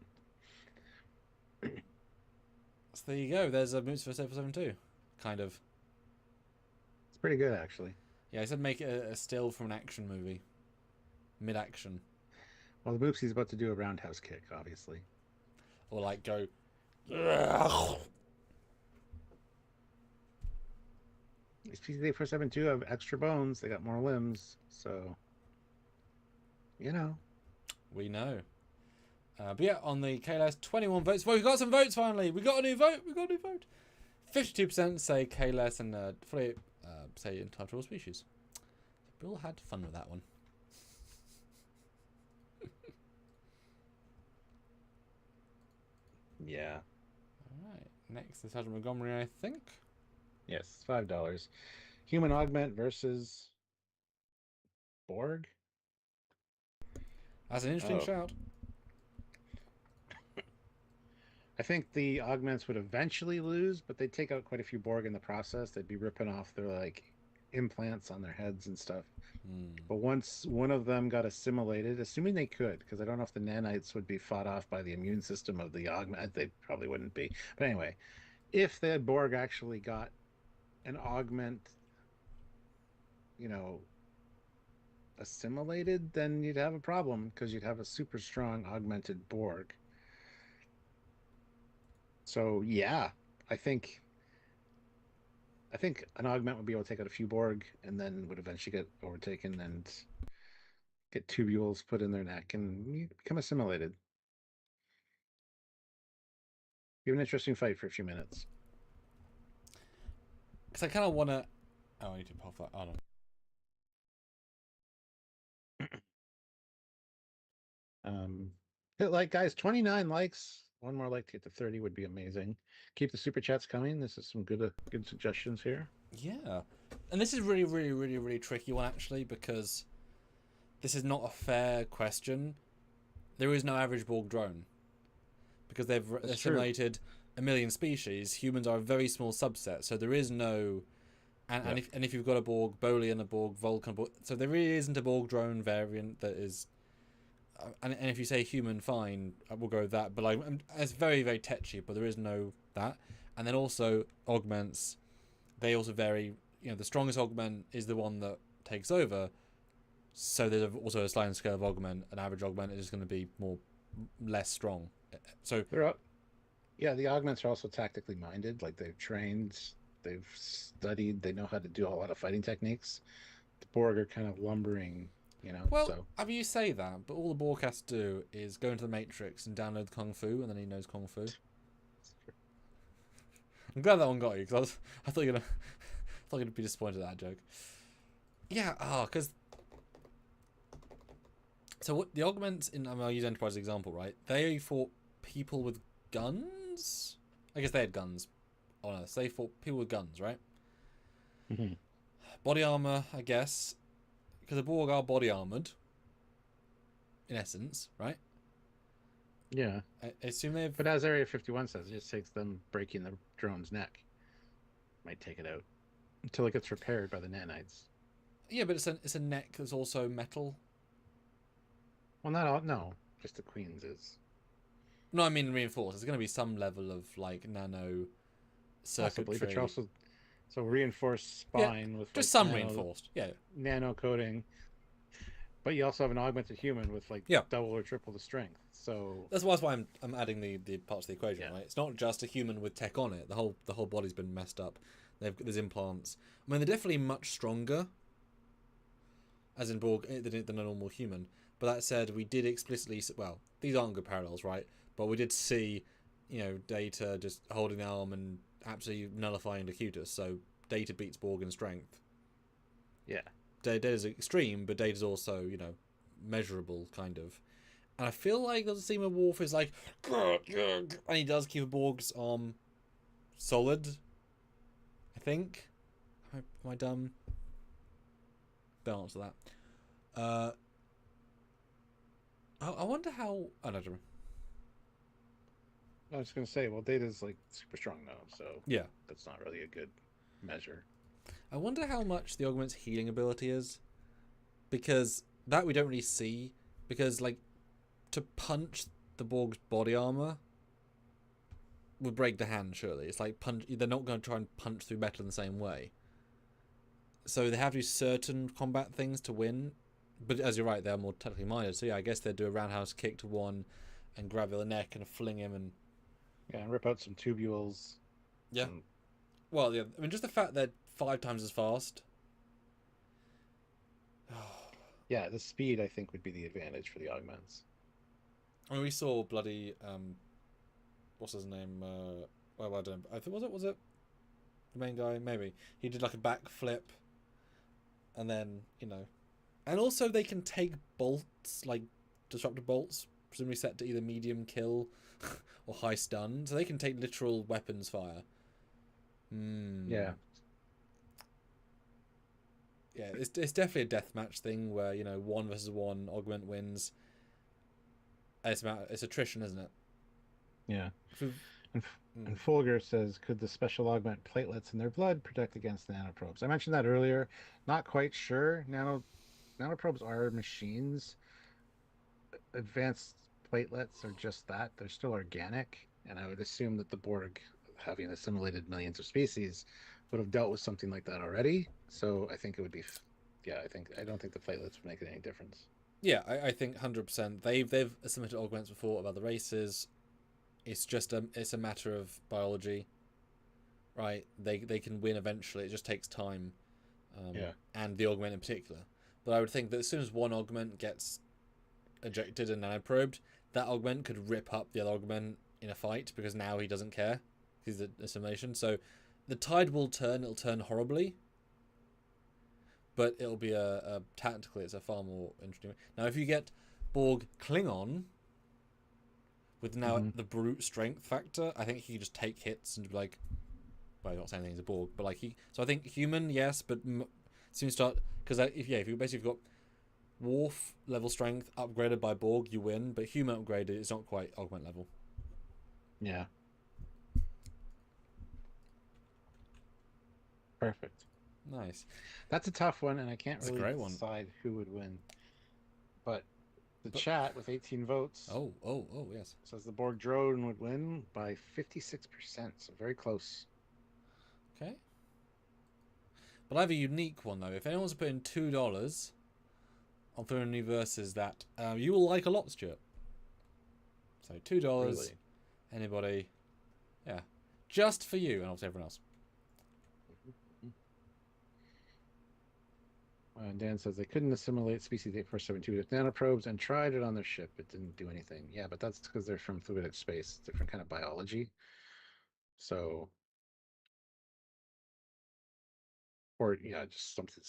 So there you go. There's a Moopsy versus 8472. Kind of. It's pretty good, actually. Yeah, I said make it a still from an action movie. Mid-action. Well, the Moopsy's about to do a roundhouse kick, obviously. Or like go... Species 8472 have extra bones. They got more limbs. So, you know. We know. But yeah, on the KLS, 21 votes. Well, we got some votes finally. We got a new vote. 52% say KLS and fully say entitled species. We all had fun with that one. Yeah. Alright. Next is Sergeant Montgomery, I think. Yes, $5. Human augment versus Borg. That's an interesting shout. I think the augments would eventually lose, but they'd take out quite a few Borg in the process. They'd be ripping off their like implants on their heads and stuff. But once one of them got assimilated, assuming they could, because I don't know if the nanites would be fought off by the immune system of the augment. They probably wouldn't be. But anyway, if the Borg actually got an augment, assimilated, then you'd have a problem because you'd have a super strong augmented Borg. So yeah, I think an augment would be able to take out a few Borg and then would eventually get overtaken and get tubules put in their neck and become assimilated. Be an interesting fight for a few minutes. Because I kind of want to... Oh, I need to pop that. Oh, no. Hit like, guys, 29 likes. One more like to get to 30 would be amazing. Keep the super chats coming. This is some good suggestions here. Yeah. And this is really, really, really, really tricky one, actually, because this is not a fair question. There is no average Borg drone. Because they've assimilated a million species. Humans are a very small subset, so there is no... And if you've got a Borg Bolian, a Borg Vulcan, so there really isn't a Borg drone variant that is... And if you say human, fine, we'll go with that. But like, it's very, very tetchy, but there is no that. And then also augments, they also vary. The strongest augment is the one that takes over. So there's also a sliding scale of augment. An average augment is going to be less strong. So the augments are also tactically minded. Like they've trained, they've studied, they know how to do a lot of fighting techniques. The Borg are kind of lumbering. Well, I mean, you say that, but all the Borg has to do is go into the Matrix and download the Kung Fu, and then he knows Kung Fu. I'm glad that one got you, because I thought you'd be disappointed at that joke. Yeah, because... So what the augments I'll use Enterprise as an example, right? They fought people with guns? I guess they had guns on Earth. So they fought people with guns, right? Mm-hmm. Body armor, I guess... Because the Borg are body armored, in essence, right? Yeah. I assume they've... But as Area 51 says, it just takes them breaking the drone's neck. Might take it out. Until it gets repaired by the nanites. Yeah, but it's a neck that's also metal. Well, not all... No. Just the Queen's is. No, I mean reinforced. There's going to be some level of, like, nano circuitry. Possibly, but you're also... So reinforced spine with just some reinforced, nano coating, but you also have an augmented human with double or triple the strength. So that's why I'm adding the parts of the equation, right? It's not just a human with tech on it. The whole body's been messed up. There's implants. I mean, they're definitely much stronger, as in Borg, than a normal human. But that said, we did explicitly... Well, these aren't good parallels, right? But we did see, Data just holding the arm and absolutely nullifying Locutus. So Data beats Borg in strength. Yeah. Data's extreme, but Data's also, you know, measurable, kind of. And I feel like the theme of Worf is like, and he does keep a Borg's arm solid. I think. Am I dumb? Don't answer that. I wonder how. I don't know. I was going to say, well, Data's like super strong now, so Yeah. that's not really a good measure. I wonder how much the augment's healing ability is, because that we don't really see. Because like, to punch the Borg's body armor would break the hand. Surely it's like punch. They're not going to try and punch through metal in the same way. So they have to do certain combat things to win. But as you're right, they're more technically minded. So yeah, I guess they'd do a roundhouse kick to one, and grab the neck and fling him and. Yeah, and rip out some tubules. Yeah. Well, yeah. I mean, just the fact they're 5 times as fast. Yeah, the speed I think would be the advantage for the augments. I mean, we saw bloody what's his name? Well, I don't know. I think was it the main guy? Maybe he did like a backflip, and then and also they can take bolts, like disruptor bolts, presumably set to either medium kill or high stun, so they can take literal weapons fire. Yeah. Yeah, it's definitely a deathmatch thing where 1 versus 1 augment wins. It's attrition, isn't it? Yeah. And Folger says, could the special augment platelets in their blood protect against nanoprobes? I mentioned that earlier. Not quite sure. Nanoprobes are machines. Advanced platelets are just that. They're still organic. And I would assume that the Borg, having assimilated millions of species, would have dealt with something like that already. So I think it would be, I don't think the platelets would make any difference. Yeah, I think 100%. They've assimilated augments before of other races. It's just it's a matter of biology, right? They can win eventually. It just takes time. And the augment in particular. But I would think that as soon as one augment gets ejected and nanoprobed, that augment could rip up the other augment in a fight because now he doesn't care. He's the assimilation. So the tide will turn. It'll turn horribly. But it'll be tactically, it's a far more interesting. Now, if you get Borg Klingon with now the brute strength factor, I think he can just take hits and be like, well, I'm not saying he's a Borg, but like so I think human, yes, but soon start because if you basically got Worf level strength upgraded by Borg, you win, but human upgraded is not quite augment level. Yeah. Perfect. Nice. That's a tough one, and I can't really decide who would win. But the chat with 18 votes. Oh, yes. Says the Borg drone would win by 56%, so very close. Okay. But I have a unique one, though. If anyone's put in $2, I'll throw in new verses that you will like a lot, Stuart. So $2. Really? Anybody. Yeah. Just for you, and obviously everyone else. Dan says they couldn't assimilate species 8472 with nanoprobes and tried it on their ship. It didn't do anything. Yeah, but that's because they're from fluidic space. Different kind of biology. So, or just something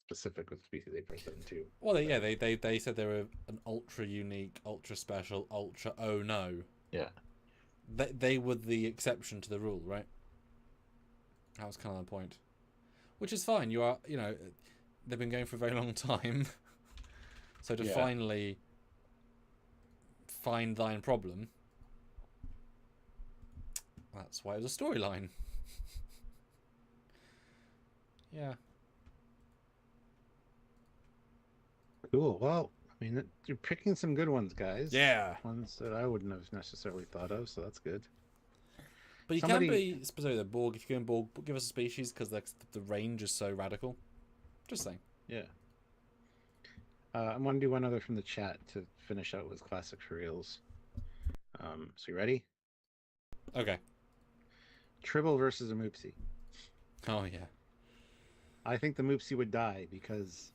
specific with species 8472. Well, they said they were an ultra unique, ultra special, ultra oh no. Yeah. They were the exception to the rule, right? That was kind of the point. Which is fine. You are, they've been going for a very long time. So to finally find thine problem, that's why it was a storyline. Yeah. Cool. Well, I mean, you're picking some good ones, guys. Yeah. Ones that I wouldn't have necessarily thought of, so that's good. But you can be specific. The Borg, if you go in Borg, give us a species because the range is so radical. Just saying. Yeah. I want to do one other from the chat to finish out with classic for reals. So you ready? Okay. Tribble versus a Moopsy. Oh yeah. I think the Moopsy would die because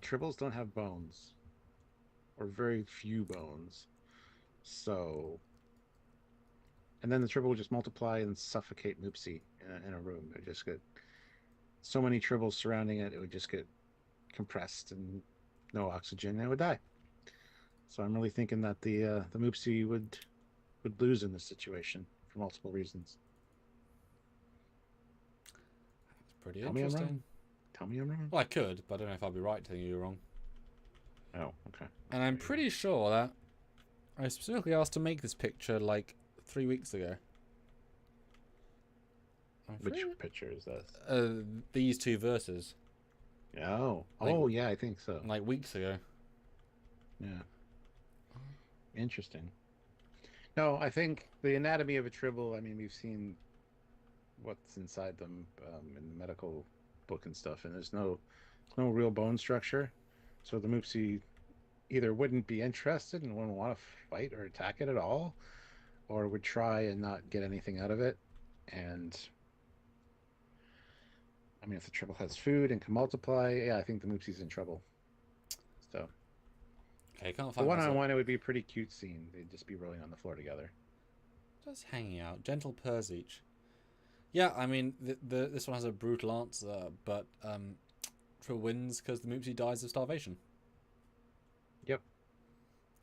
Tribbles don't have bones, or very few bones. So, and then the Tribble would just multiply and suffocate Moopsy in a room. It would just get so many Tribbles surrounding it, it would just get compressed and no oxygen, and it would die. So I'm really thinking that the Moopsy would lose in this situation for multiple reasons. It's pretty Tell me I'm interesting. wrong. Tell me I'm wrong. Well, I could, but I don't know if I'll be right telling you you're wrong. Oh, okay. And I'm pretty sure that I specifically asked to make this picture like 3 weeks ago. Which picture is this? These two verses. Oh, Like, yeah, I think so. Like weeks ago. Yeah. Interesting. No, I think the anatomy of a Tribble, I mean, we've seen what's inside them in the medical book and stuff, and there's no real bone structure. So the Moopsy either wouldn't be interested and wouldn't want to fight or attack it at all, or would try and not get anything out of it. And I mean, if the Tribble has food and can multiply, yeah, I think the Moopsy's in trouble. So Okay, can't the find one-on-one, it would be a pretty cute scene. They'd just be rolling on the floor together. Just hanging out, gentle purrs each. Yeah, I mean, this one has a brutal answer, but Trill wins because the Moopsy dies of starvation. Yep.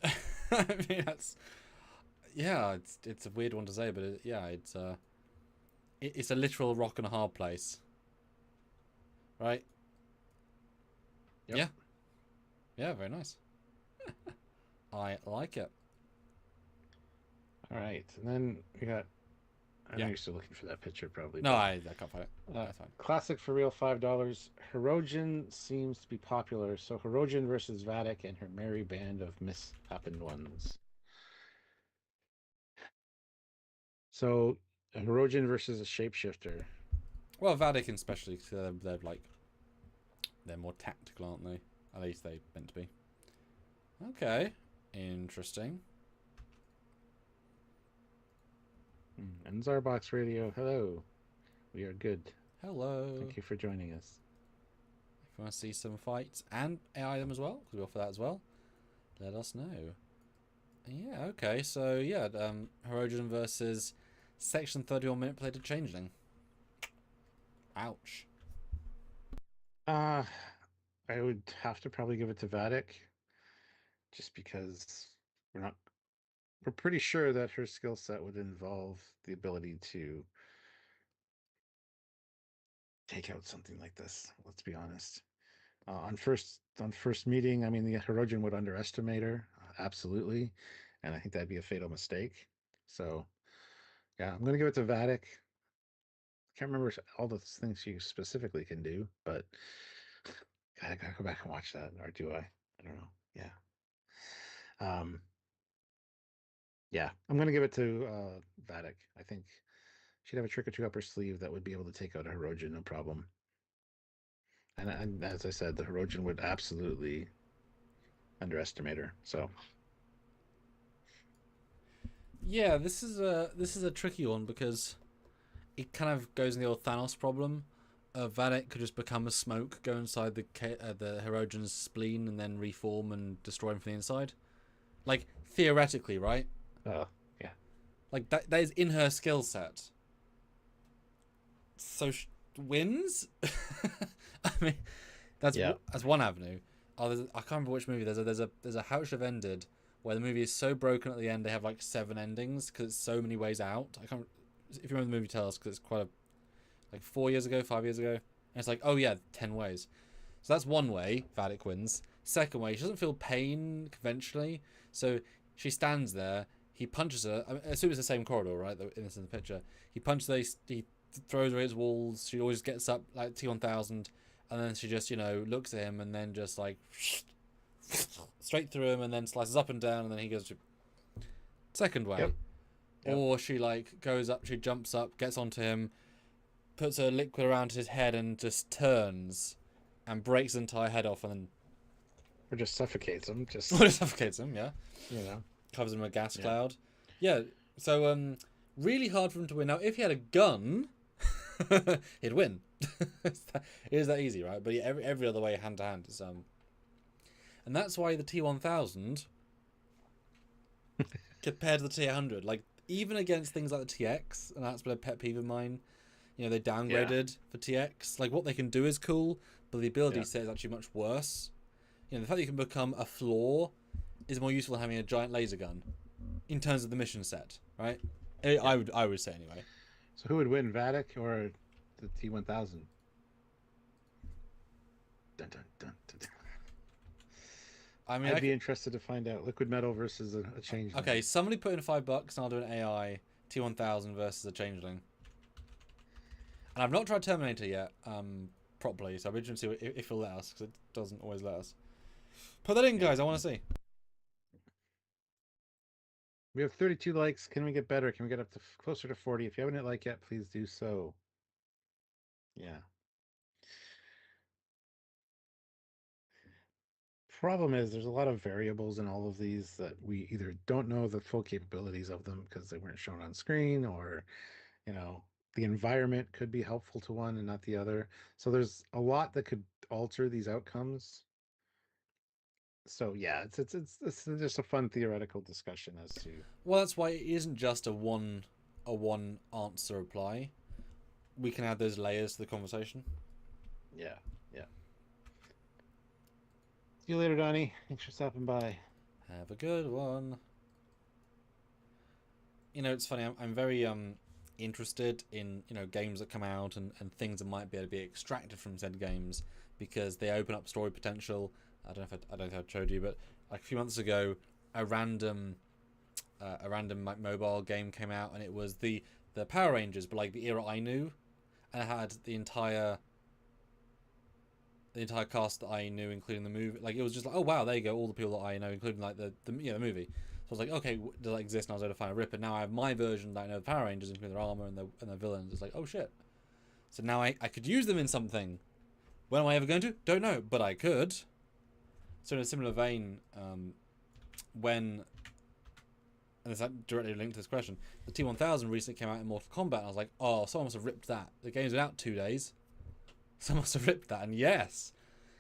I mean, it's a weird one to say, but it's a literal rock and a hard place, right? Yep. Yeah, very nice. I like it. All right, and then we got. I know you're still looking for that picture, probably. No, I can't find it. That's fine. Classic for real, $5. Herogian seems to be popular, so Herogian versus Vatic and her merry band of mishappened ones. So, a Herogian versus a shapeshifter. Well, Vatic especially, because they're more tactical, aren't they? At least they meant to be. Okay, interesting. And Zarbox Radio, hello. We are good. Hello. Thank you for joining us. If you want to see some fights and AI them as well, because we offer that as well, let us know. Yeah, okay, so yeah, Herogen versus Section 31 manipulated changeling. Ouch. I would have to probably give it to Vatic, just because we're pretty sure that her skill set would involve the ability to take out something like this. Let's be honest. On first meeting, I mean, the Herogen would underestimate her, absolutely, and I think that'd be a fatal mistake. So, yeah, I'm going to give it to Vatic. I can't remember all the things she specifically can do, but I gotta go back and watch that, or do I? I don't know. Yeah, I'm going to give it to Vatic. I think she'd have a trick or two up her sleeve that would be able to take out a Herogen, no problem. And as I said, the Herogen would absolutely underestimate her. So yeah, this is a tricky one because it kind of goes in the old Thanos problem. Vatic could just become a smoke, go inside the Herogen's spleen, and then reform and destroy him from the inside. Like theoretically, right? yeah. Like that is in her skill set. So wins. I mean, that's one avenue. I can't remember which movie. There's a How It Should Have Ended, where the movie is so broken at the end they have like 7 endings because it's so many ways out. I can't. If you remember the movie, tell us, because it's quite like 4 years ago, 5 years ago, and it's like, oh yeah, 10 ways. So that's one way Vatic wins. Second way, she doesn't feel pain conventionally, so she stands there. He punches her. I assume it's the same corridor, right? In the picture, he punches her. He throws her against walls. She always gets up like T1000, and then she just looks at him and then just like straight through him, and then slices up and down, and then he goes to second way. Yep. Or she like goes up, she jumps up, gets onto him, puts her liquid around his head, and just turns and breaks his entire head off, and then or just suffocates him. Or just suffocates him, yeah. Covers him in a gas cloud. Yeah. So really hard for him to win. Now, if he had a gun, he'd win. It is that easy, right? But yeah, every other way, hand to hand, is and that's why the T1000 compared to the T100, like even against things like the TX, and that's been a pet peeve of mine. You know, they downgraded for TX. Like, what they can do is cool, but the ability set is actually much worse. You know, the fact that you can become a floor is more useful than having a giant laser gun in terms of the mission set, right? I would say anyway. So who would win, Vatic or the T1000? Dun, dun, dun, dun. I mean, I'd be interested to find out liquid metal versus a changeling. Okay, somebody put in $5 and I'll do an AI T1000 versus a changeling. And I've not tried Terminator yet, properly, so I'll be interested to see if it'll let us, because it doesn't always let us. Put that in, guys. I want to see. We have 32 likes. Can we get better? Can we get up to closer to 40? If you haven't hit like yet, please do so. Yeah. Problem is there's a lot of variables in all of these that we either don't know the full capabilities of them because they weren't shown on screen, or, you know, the environment could be helpful to one and not the other. So there's a lot that could alter these outcomes. So yeah, it's just a fun theoretical discussion as to. Well, that's why it isn't just a one answer reply. We can add those layers to the conversation. Yeah. See you later, Donnie. Thanks for stopping by. Have a good one. You know, it's funny. I'm very interested in, you know, games that come out and things that might be able to be extracted from said games because they open up story potential. I don't know if I showed you, but like a few months ago, a random mobile game came out, and it was the Power Rangers, but like the era I knew, and it had the entire cast that I knew, including the movie. Like, it was just like, oh wow, there you go, all the people that I know, including like the movie. So I was like, okay, does that exist? And I was able to find a rip, and now I have my version that I know of the Power Rangers, including their armor and their villains. It's like, oh shit. So now I could use them in something. When am I ever going to? Don't know, but I could. So in a similar vein, when, and it's directly linked to this question, the T1000 recently came out in Mortal Kombat, and I was like, oh, someone must have ripped that. The game's been out 2 days. Someone must have ripped that, and yes,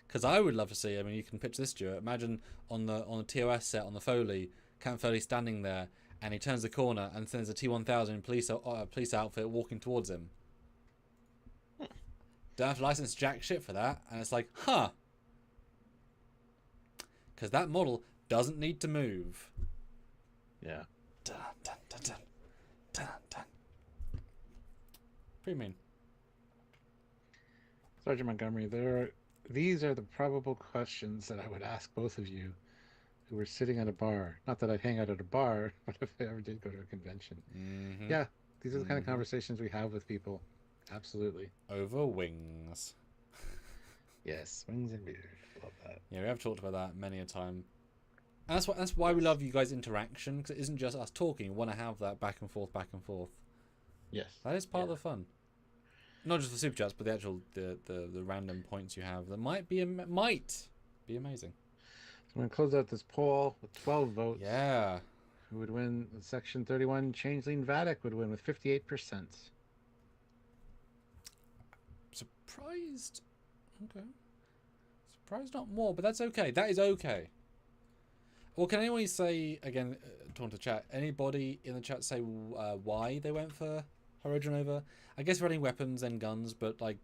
because I would love to see. I mean, you can picture this, Stuart. Imagine on the TOS set on the Foley, Captain Foley standing there, and he turns the corner, and there's a T1000 police outfit walking towards him. Don't have to license jack shit for that, and it's like, huh? Because that model doesn't need to move. Yeah. Dun, dun, dun, dun. Dun, dun. Pretty mean. Sergeant Montgomery, these are the probable questions that I would ask both of you who were sitting at a bar. Not that I'd hang out at a bar, but if I ever did go to a convention. Mm-hmm. Yeah, these are the kind of conversations we have with people. Absolutely. Over wings. Yes, wings and beer. Love that. Yeah, we have talked about that many a time. And that's why we love you guys' interaction, because it isn't just us talking. We want to have that back and forth. Yes. That is part of the fun. Not just the super chats, but the actual the random points you have that might be amazing. So I'm going to close out this poll with 12 votes. Yeah. Who would win? Section 31, Changeling Vatic would win with 58%. Surprised. Okay. Surprised not more, but that's okay. That is okay. Well, can anyone say, again, talking to chat, anybody in the chat say why they went for Hirogen over? I guess running weapons and guns, but, like,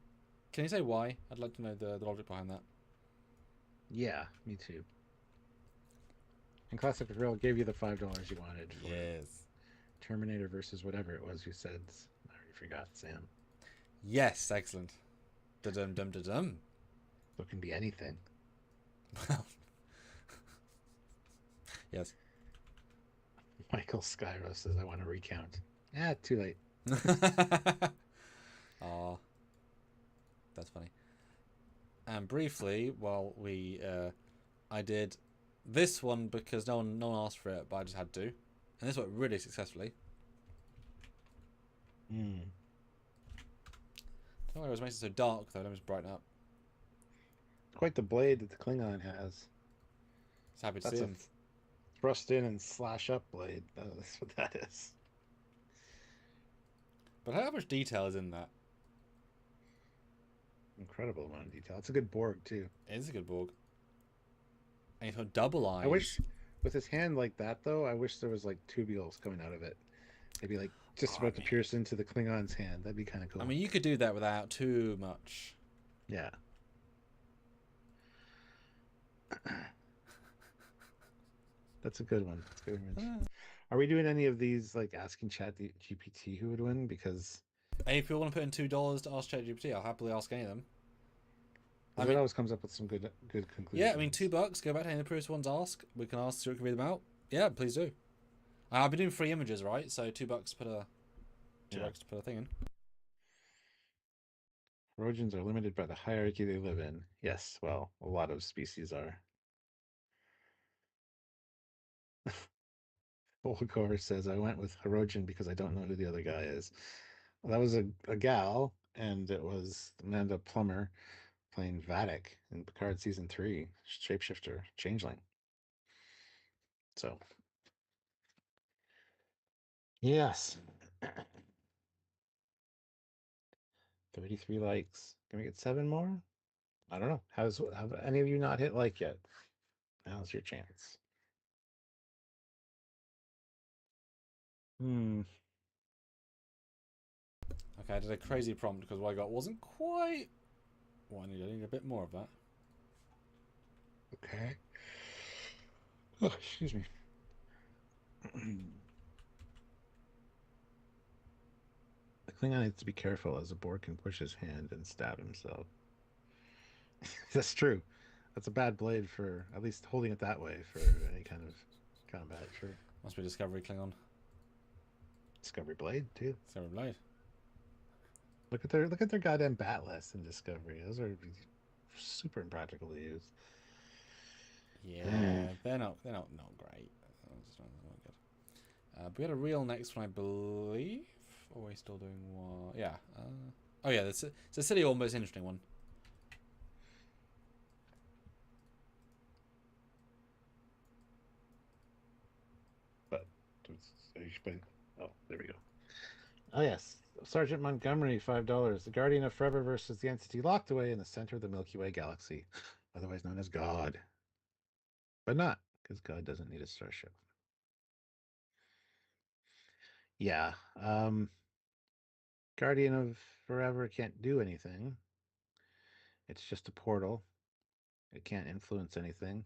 can you say why? I'd like to know the logic behind that. Yeah, me too. And Classic Real gave you the $5 you wanted for Terminator versus whatever it was you said. I already forgot, Sam. Yes, excellent. Da-dum-dum-da-dum. So it can be anything. Yes. Michael Skyro says, I want to recount. Too late. Aw. That's funny. And briefly, while I did this one because no one asked for it, but I just had to. And this worked really successfully. Don't know why it was making it so dark, though. Let me just brighten up. Quite the blade that the Klingon has. It's happy to see him. Thrust in and slash up blade. That's what that is. But how much detail is in that? Incredible amount of detail. It's a good Borg, too. It is a good Borg. And he's got double eyes. I wish, with his hand like that, though, I wish there was, like, tubules coming out of it. Maybe like just about to pierce into the Klingon's hand. That'd be kind of cool. I mean, you could do that without too much. Yeah. That's a good one. That's a good image. Are we doing any of these, like asking Chat GPT who would win? Because Hey, if people want to put in $2 to ask ChatGPT, I'll happily ask any of them. it always comes up with some good conclusions. Yeah, I mean, $2. Go back to any of the previous ones. Ask. We can ask so we can read them out. Yeah, please do. I've been doing free images, right? So $2 to put a $2 to put a thing in. Herogians are limited by the hierarchy they live in. Yes, well, a lot of species are. Volkor says, I went with Hirogen because I don't know who the other guy is. Well, that was a gal, and it was Amanda Plummer playing Vatic in Picard Season 3, shapeshifter, changeling. So, yes. 33 likes. Can we get 7 more? I don't know. Have any of you not hit like yet? Now's your chance. Okay, I did a crazy prompt because what I got wasn't quite what I needed. I need a bit more of that. Okay. Oh, excuse me. The Klingon needs to be careful as the Borg can push his hand and stab himself. That's true. That's a bad blade for at least holding it that way for any kind of combat. Sure. Must be Discovery Klingon. Discovery blade too. Discovery blade. Look at their goddamn batless in Discovery. Those are super impractical to use. Yeah, they're not great. That's not good. But we had a real next one, I believe. Or are we still doing one? Yeah. Oh yeah, it's a silly, almost interesting one. But oh, there we go. Oh yes, Sergeant Montgomery, $5. The Guardian of Forever versus the entity locked away in the center of the Milky Way galaxy, otherwise known as God. But not, because God doesn't need a starship. Yeah. Guardian of Forever can't do anything. It's just a portal. It can't influence anything.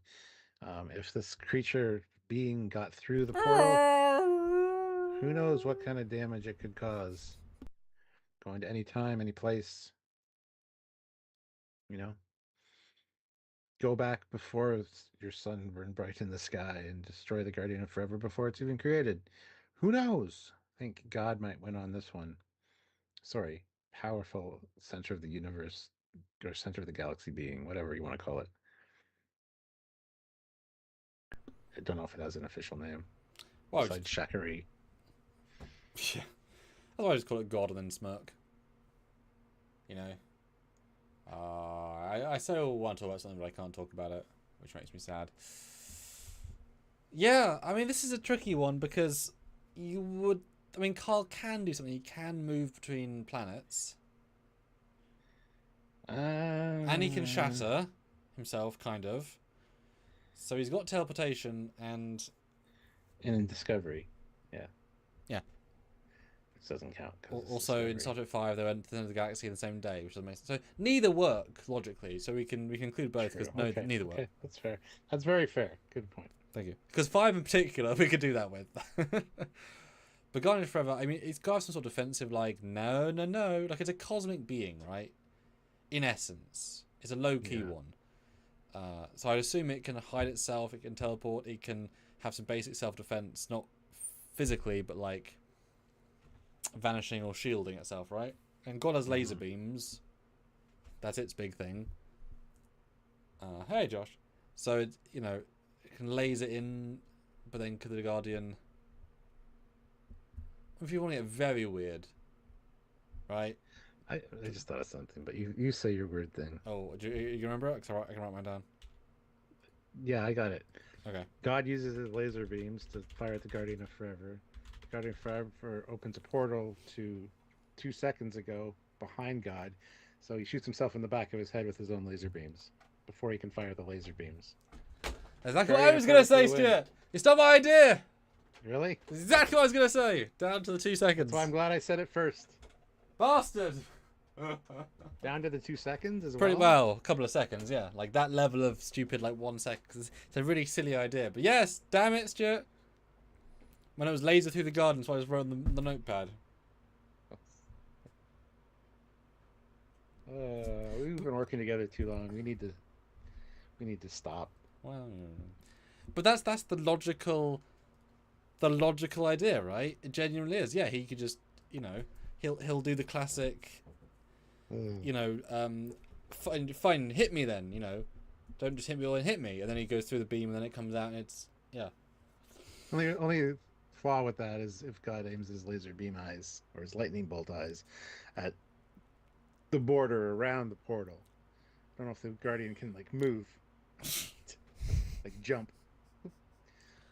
If this creature being got through the portal, who knows what kind of damage it could cause. Going to any time, any place. You know? Go back before your sun burned bright in the sky and destroy the Guardian of Forever before it's even created. Who knows? I think God might win on this one. Sorry, powerful center of the universe or center of the galaxy being, whatever you want to call it. I don't know if it has an official name. Well, besides Shakari. Yeah. That's why I just call it God and then smirk. You know? I still want to talk about something, but I can't talk about it, which makes me sad. Yeah, I mean, this is a tricky one because Carl can do something. He can move between planets. And he can shatter himself, kind of. So he's got teleportation and in Discovery. Yeah. Yeah. Which doesn't count. Also, in Star Trek 5, they went to the end of the galaxy in the same day, which doesn't make sense. So neither work logically. So we can include both because neither work. Okay, that's fair. That's very fair. Good point. Thank you. Because 5 in particular, we could do that with. But Guardian Forever, I mean, it's got some sort of defensive, like, no. Like, it's a cosmic being, right? In essence. It's a low-key one. So I'd assume it can hide itself, it can teleport, it can have some basic self-defense, not physically, but, like, vanishing or shielding itself, right? And God has laser beams. That's its big thing. Hey, Josh. So, it can laser in, but then could the Guardian... If you want to get very weird, right? I just thought of something, but you say your weird thing. Oh, do you remember it? Because I can write mine down. Yeah, I got it. Okay. God uses his laser beams to fire at the Guardian of Forever. The Guardian of Forever opens a portal to 2 seconds ago behind God, so he shoots himself in the back of his head with his own laser beams before he can fire the laser beams. Exactly what I was going to say, Stuart. You stole my idea. Really? That's exactly what I was going to say. Down to the 2 seconds. That's why I'm glad I said it first. Bastard! Down to the 2 seconds as Pretty well? well, a couple of seconds, yeah. Like that level of stupid, like 1 second. It's a really silly idea. But yes, damn it, Stuart. When it was laser through the garden, so I just wrote on the notepad. We've been working together too long. We need to stop. Well, but that's the logical idea, right? It genuinely is. Yeah, he could just, he'll do the classic, fine, hit me then, don't just hit me or hit me, and then he goes through the beam and then it comes out and it's Only flaw with that is if God aims his laser beam eyes or his lightning bolt eyes at the border around the portal. I don't know if the Guardian can like move, like jump,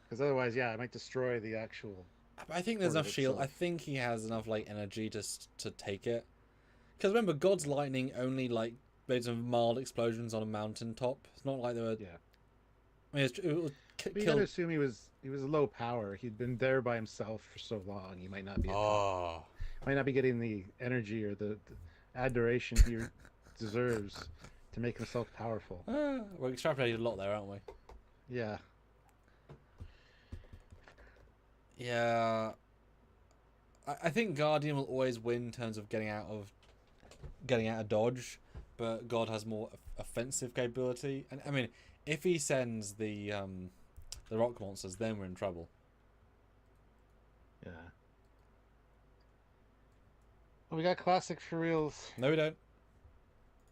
because otherwise, yeah, it might destroy the actual. I think there's enough shield. I think he has enough like energy to take it. Because remember, God's lightning only like made some mild explosions on a mountaintop. It's not like there were. Yeah. I mean, you gotta assume he was low power. He'd been there by himself for so long. He might not be. Might not be getting the energy or the adoration he deserves to make himself powerful. We're extrapolating a lot there, aren't we? Yeah. Yeah. I think Guardian will always win in terms of getting out of dodge, but God has more offensive capability. And I mean, if he sends the rock monsters, then we're in trouble. Yeah. Well, we got classic for reals. No, we don't.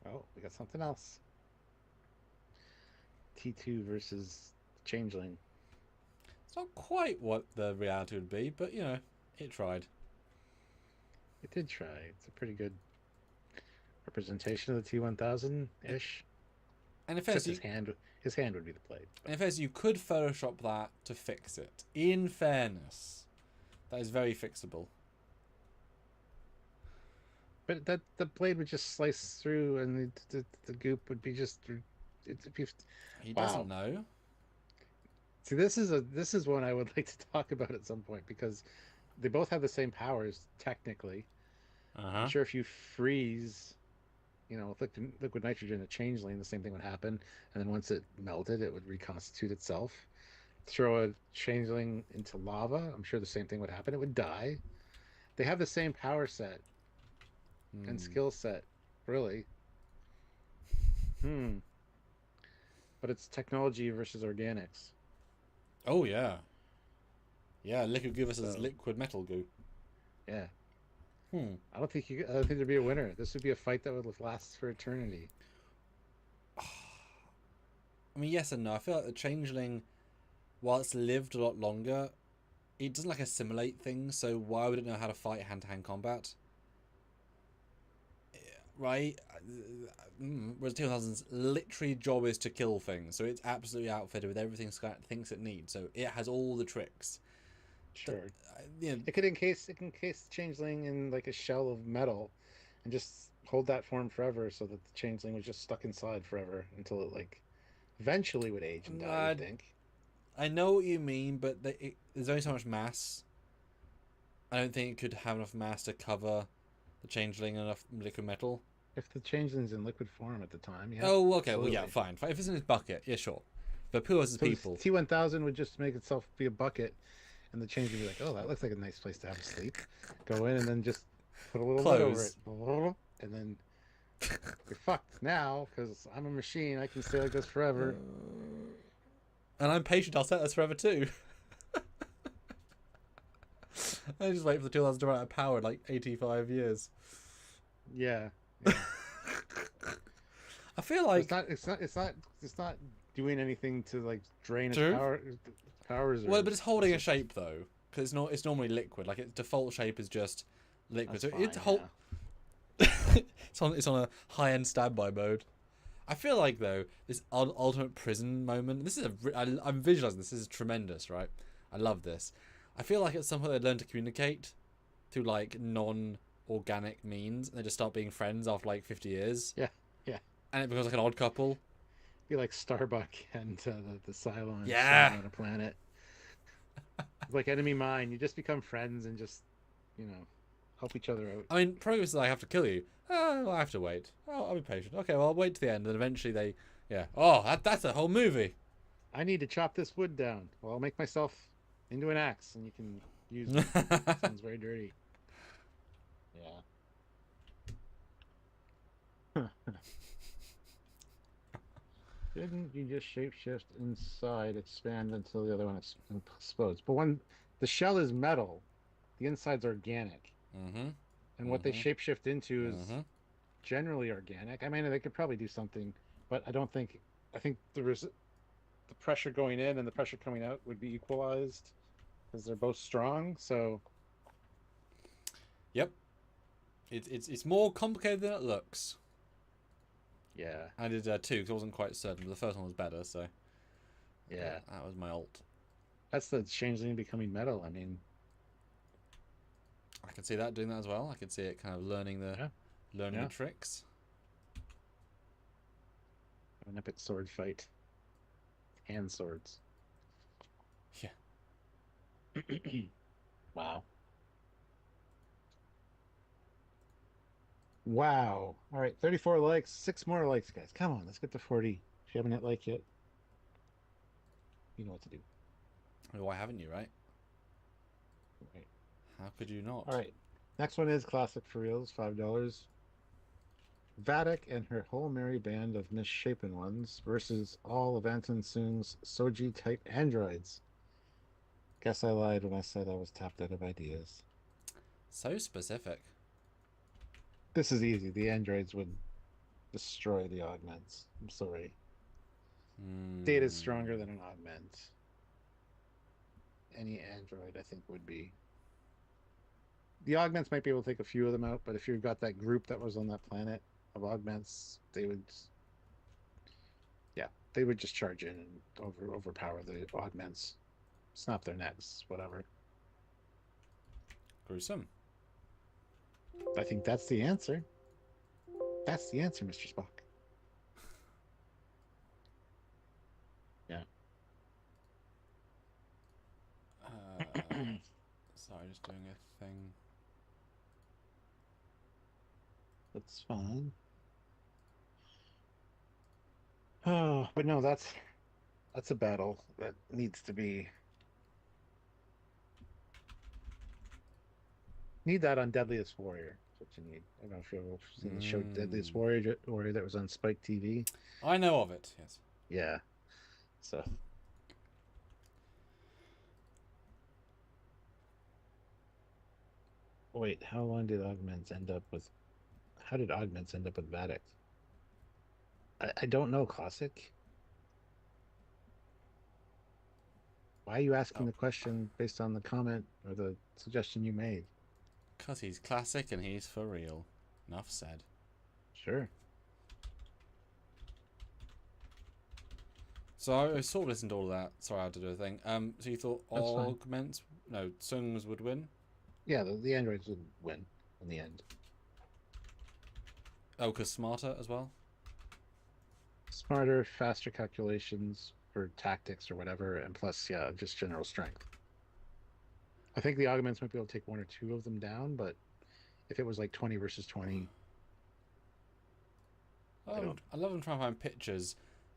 Oh, we got something else. T2 versus Changeling. It's not quite what the reality would be, but it tried. It did try. It's a pretty good representation of the T1000-ish. And in fairness, his hand would be the blade. And in fairness, you could Photoshop that to fix it. In fairness, that is very fixable. But the blade would just slice through, and the goop would be just. He doesn't know. See, this is one I would like to talk about at some point, because they both have the same powers technically. I'm sure if you freeze, liquid nitrogen, a changeling, the same thing would happen, and then once it melted, it would reconstitute itself. Throw a changeling into lava, I'm sure the same thing would happen. It would die. They have the same power set and skill set, really. But it's technology versus organics. Oh yeah. Yeah, liquid goo versus liquid metal goo. Yeah. I don't think there'd be a winner. This would be a fight that would last for eternity. I mean, yes and no. I feel like the changeling, while it's lived a lot longer, it doesn't like assimilate things. So why would it know how to fight hand-to-hand combat? Right? Whereas 2000's literally job is to kill things, so it's absolutely outfitted with everything Skynet thinks it needs. So it has all the tricks. Sure. It could encase the changeling in like a shell of metal, and just hold that form forever, so that the changeling was just stuck inside forever until it like eventually would age and die. I think. I know what you mean, but there's only so much mass. I don't think it could have enough mass to cover the changeling and enough liquid metal. If the changeling's in liquid form at the time, yeah. Oh, okay. Absolutely. Well, yeah, fine. If it's in his bucket, yeah, sure. But who else is people? T1000 would just make itself be a bucket, and the changeling would be like, "Oh, that looks like a nice place to have a sleep." Go in and then just put a little lid over it, and then you're fucked now because I'm a machine. I can stay like this forever. And I'm patient. I'll set this forever too. I just wait for the 2000 to run out of power in like 85 years. Yeah. I feel like it's not doing anything to like drain its power reserve. Well, but it's holding a shape though, because it's normally liquid. Like its default shape is just liquid. That's so fine, it's on a high-end standby mode. I feel like though this ultimate prison moment. This is I'm visualizing this. This is tremendous, right? I love this. I feel like at some point they learn to communicate through like non-organic means, and they just start being friends after like 50 years. Yeah. And it becomes like an odd couple. Be like Starbuck and the Cylon on a planet. like enemy mine. You just become friends and just, you know, help each other out. I mean, progress is I have to kill you. Oh, I have to wait. Oh, I'll be patient. Okay, well, I'll wait to the end, and eventually they, yeah. Oh, that's a whole movie. I need to chop this wood down. Well, I'll make myself into an axe, and you can use me. Sounds very dirty. Yeah. Didn't you just shapeshift inside, expand until the other one explodes? But when the shell is metal, the inside's organic. Mm-hmm. And what they shapeshift into is Mm-hmm. generally organic. I mean, they could probably do something, but I don't think. I think the pressure going in and the pressure coming out would be equalized because they're both strong. So Yep. It's more complicated than it looks. yeah, I did two because I wasn't quite certain, but the first one was better, so yeah, that was my alt. that's the changeling becoming metal. I mean, I can see that doing that as well. I can see it kind of learning yeah, the yeah. tricks. An epic sword fight, hand swords. Yeah. Wow. Wow. All right, 34 likes, six more likes, guys. Come on, let's get to 40. If you haven't hit like yet, you know what to do. Why haven't you, right? Right. How could you not? All right. Next one is classic for reals, $5. Vatic and her whole merry band of misshapen ones versus all of Anton Soong's Soji type androids. Guess I lied when I said I was tapped out of ideas. So specific. This is easy. The androids would destroy the augments. I'm sorry. Data is stronger than an augment. Any android, I think, would be. The augments might be able to take a few of them out, but if you've got that group that was on that planet of augments, they would, yeah, they would just charge in and overpower the augments, snap their necks, whatever. Gruesome. I think that's the answer. That's the answer, Mr. Spock. Yeah. Sorry, just doing a thing. That's fine. Oh, but no, that's a battle that needs to be. Need that on Deadliest Warrior. That's what you need. I don't know if you've ever seen the show Deadliest Warrior that was on Spike TV. I know of it, yes. Yeah. So. Wait, how long did augments end up with? How did augments end up with Vatic? I don't know, Classic. Why are you asking the question based on the comment or the suggestion you made? Because he's classic and he's for real. Enough said. Sure. So I sort of listened to all of that. Sorry, I had to do a thing. So you thought augments, no, Sungs would win? Yeah, the androids would win in the end. Oh, because smarter as well? Smarter, faster calculations for tactics or whatever, and plus, yeah, just general strength. I think the augments might be able to take one or two of them down, but if it was like 20 versus 20. I love them trying to find pictures.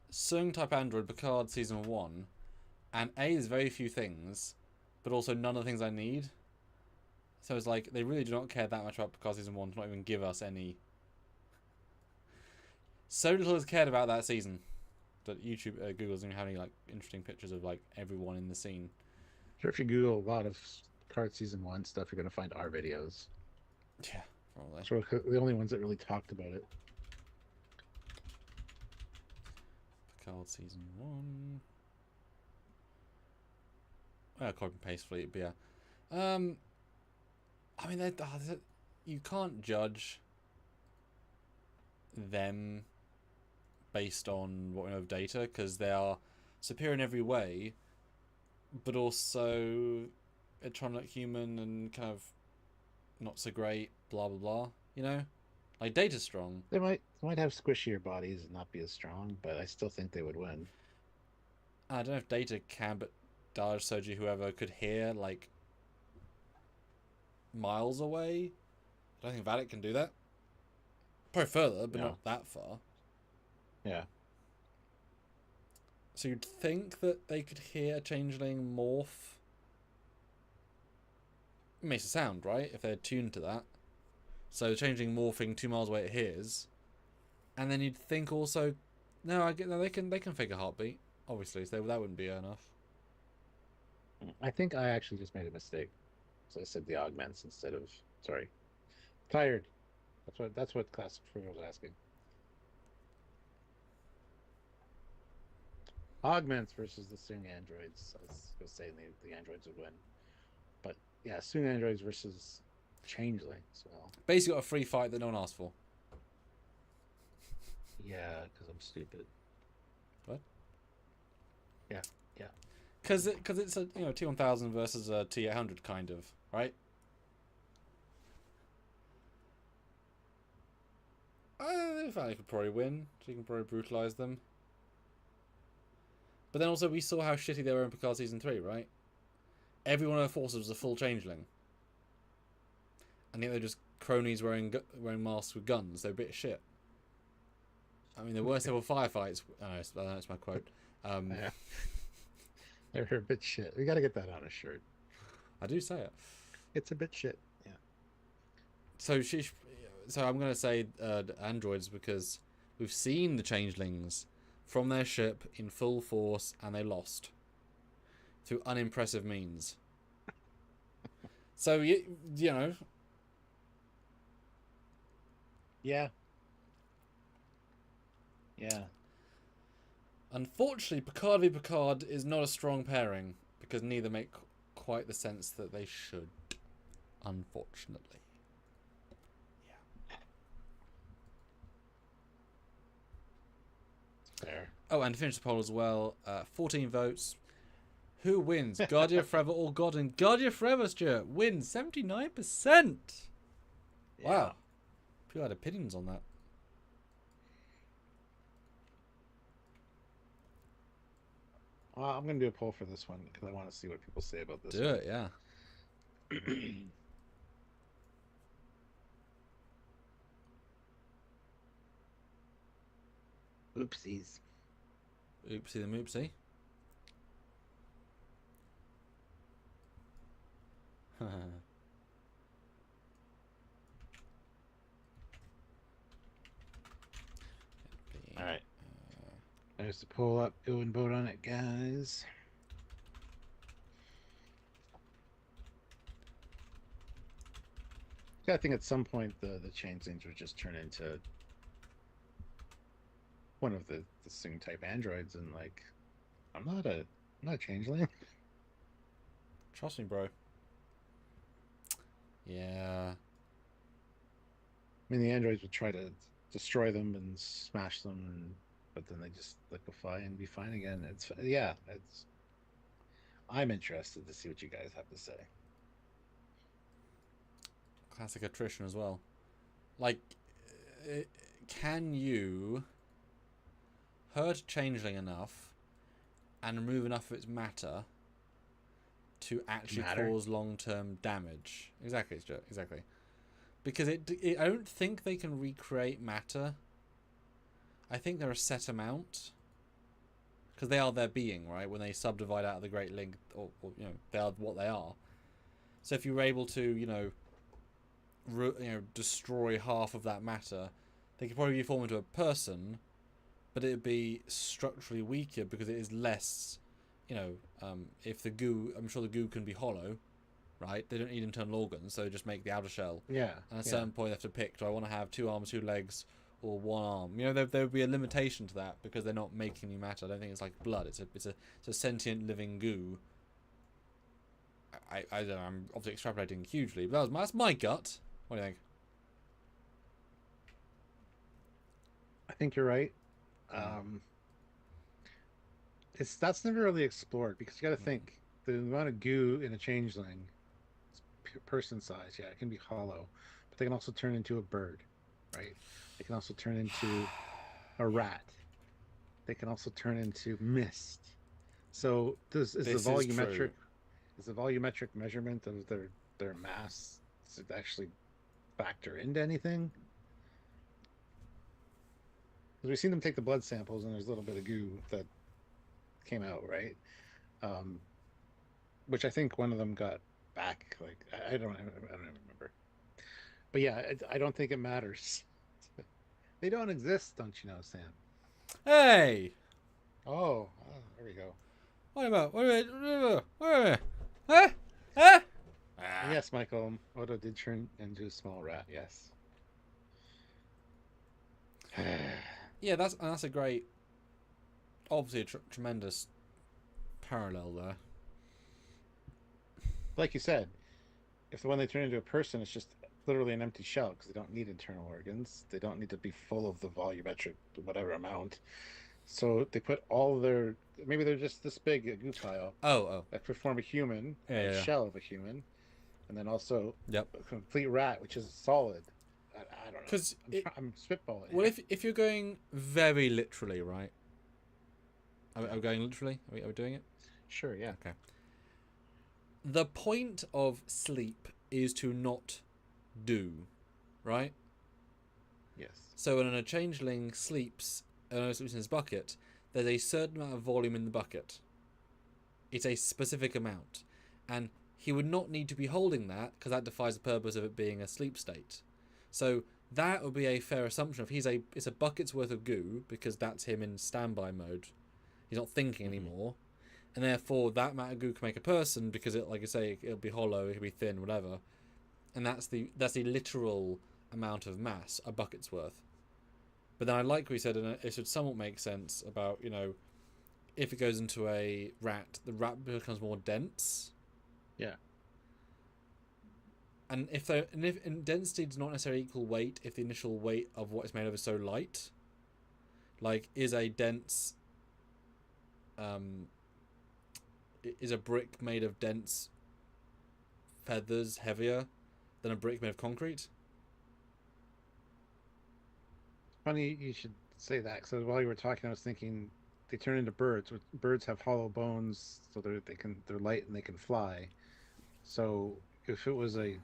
Sung type android, Pacled season 1, and A is very few things, but also none of the things I need. So it's like they really do not care that much about Pacled season 1 to not even give us any. So little is cared about that season that YouTube, Google doesn't even have any like interesting pictures of like everyone in the scene. Sure, if you Google a lot of Card season 1 stuff, you're going to find our videos. Yeah, probably. So the only ones that really talked about it. Pacled season 1. Copy and paste fleet, but yeah. I mean, you can't judge them based on what we know of data because they are superior in every way, but also trying to look human and kind of not so great, blah blah blah. You know, like data's strong. They might have squishier bodies and not be as strong, but I still think they would win. I don't know if data can, but Daj, Soji, whoever could hear like miles away. I don't think Vatic can do that. Probably further, but not that far. Yeah. So you'd think that they could hear a changeling morph. It makes a sound, right? If they're tuned to that. So the changeling morphing 2 miles away it hears. And then you'd think also, no, they can fake a heartbeat, obviously, so that wouldn't be enough. I think I actually just made a mistake. So I said the augments instead of tired. That's what Classic Trivia was asking. Augments versus the Soong androids. I was saying the androids would win. But yeah, Soong androids versus changelings. Well, basically got a free fight that no one asked for. Yeah, because I'm stupid. What? Yeah. Because it's a T1000 versus a T800 kind of, right? I think could probably win. So you can probably brutalize them. But then also we saw how shitty they were in Picard Season 3, right? Every one of their forces was a full changeling. And yet they're just cronies wearing masks with guns. They're a bit of shit. I mean, there were several firefights. That's my quote. Yeah. They're a bit shit. We got to get that on a shirt. I do say it. It's a bit shit. Yeah. So I'm going to say androids because we've seen the changelings from their ship in full force and they lost through unimpressive means. So you know. Yeah. Yeah. Unfortunately, Picard v Picard is not a strong pairing because neither make quite the sense that they should. Unfortunately. Yeah. Fair. Oh, and to finish the poll as well, 14 votes. Who wins? Guardia Forever or God? And Guardia Forever, Stuart, wins 79%. Yeah. Wow. People had opinions on that. Well, I'm going to do a poll for this one because I want to see what people say about this. Do it, yeah. Oopsies. Oopsie the moopsie. All right. There's the poll up. Go and vote on it, guys. I think at some point the changelings would just turn into one of the Soong type androids, and like, I'm not a changeling. Trust me, bro. Yeah. I mean, the androids would try to destroy them and smash them, but then they just liquefy and be fine again. I'm interested to see what you guys have to say. Classic attrition as well. Like, can you hurt changeling enough and remove enough of its matter to actually cause long-term damage? Exactly, Stuart. Exactly. Because I don't think they can recreate matter. I think they're a set amount. Because they are their being, right? When they subdivide out of the Great Link, or they are what they are. So if you were able to, destroy half of that matter, they could probably reform into a person, but it'd be structurally weaker because it is less, if the goo, I'm sure the goo can be hollow, right? They don't need internal organs, so just make the outer shell. Yeah. And at a certain point they have to pick, do I want to have 2 arms, 2 legs, or 1 arm? There would be a limitation to that because they're not making any matter. I don't think it's like blood. It's a sentient living goo. I don't know, I'm obviously extrapolating hugely, but that's my gut. What do you think? I think you're right. That's never really explored because you got to think the amount of goo in a changeling, person size. Yeah, it can be hollow, but they can also turn into a bird, right? They can also turn into a rat. They can also turn into mist. So is the This is true. volumetric measurement of their mass, does it actually factor into anything? Because we've seen them take the blood samples and there's a little bit of goo that came out, right? Um, which I think one of them got back. Like I don't remember. But yeah, I don't think it matters. They don't exist, don't you know, Sam? Hey! There we go. What about? What? Huh? Huh? Ah. Yes, Michael. Odo did turn into a small rat. Yes. Yeah, that's a great, obviously a tremendous parallel there. Like you said, if the one they turn into a person is just literally an empty shell because they don't need internal organs, they don't need to be full of the volumetric whatever amount. So they put all their maybe they're just this big a goo pile Oh. that could form a human, a Yeah. shell of a human, and then also Yep. a complete rat, which is solid. I don't know. Because I'm spitballing. well, if you're going very literally, right? Are we going literally? Are we doing it? Sure, yeah. Okay. The point of sleep is to not do, right? Yes. So when a changeling sleeps in his bucket, there's a certain amount of volume in the bucket. It's a specific amount. And he would not need to be holding that because that defies the purpose of it being a sleep state. So that would be a fair assumption. If it's a bucket's worth of goo because that's him in standby mode. He's not thinking anymore. And therefore that amount of goo can make a person because it, like I say, it'll be hollow, it'll be thin, whatever. And that's the literal amount of mass a bucket's worth. But then I like what you said, and it should somewhat make sense about, you know, if it goes into a rat, the rat becomes more dense. Yeah. And if density does not necessarily equal weight, if the initial weight of what it's made of is so light, like is a dense, is a brick made of dense feathers heavier than a brick made of concrete? Funny you should say that. So while you were talking, I was thinking they turn into birds. Birds have hollow bones, so they're light and they can fly. So if it was a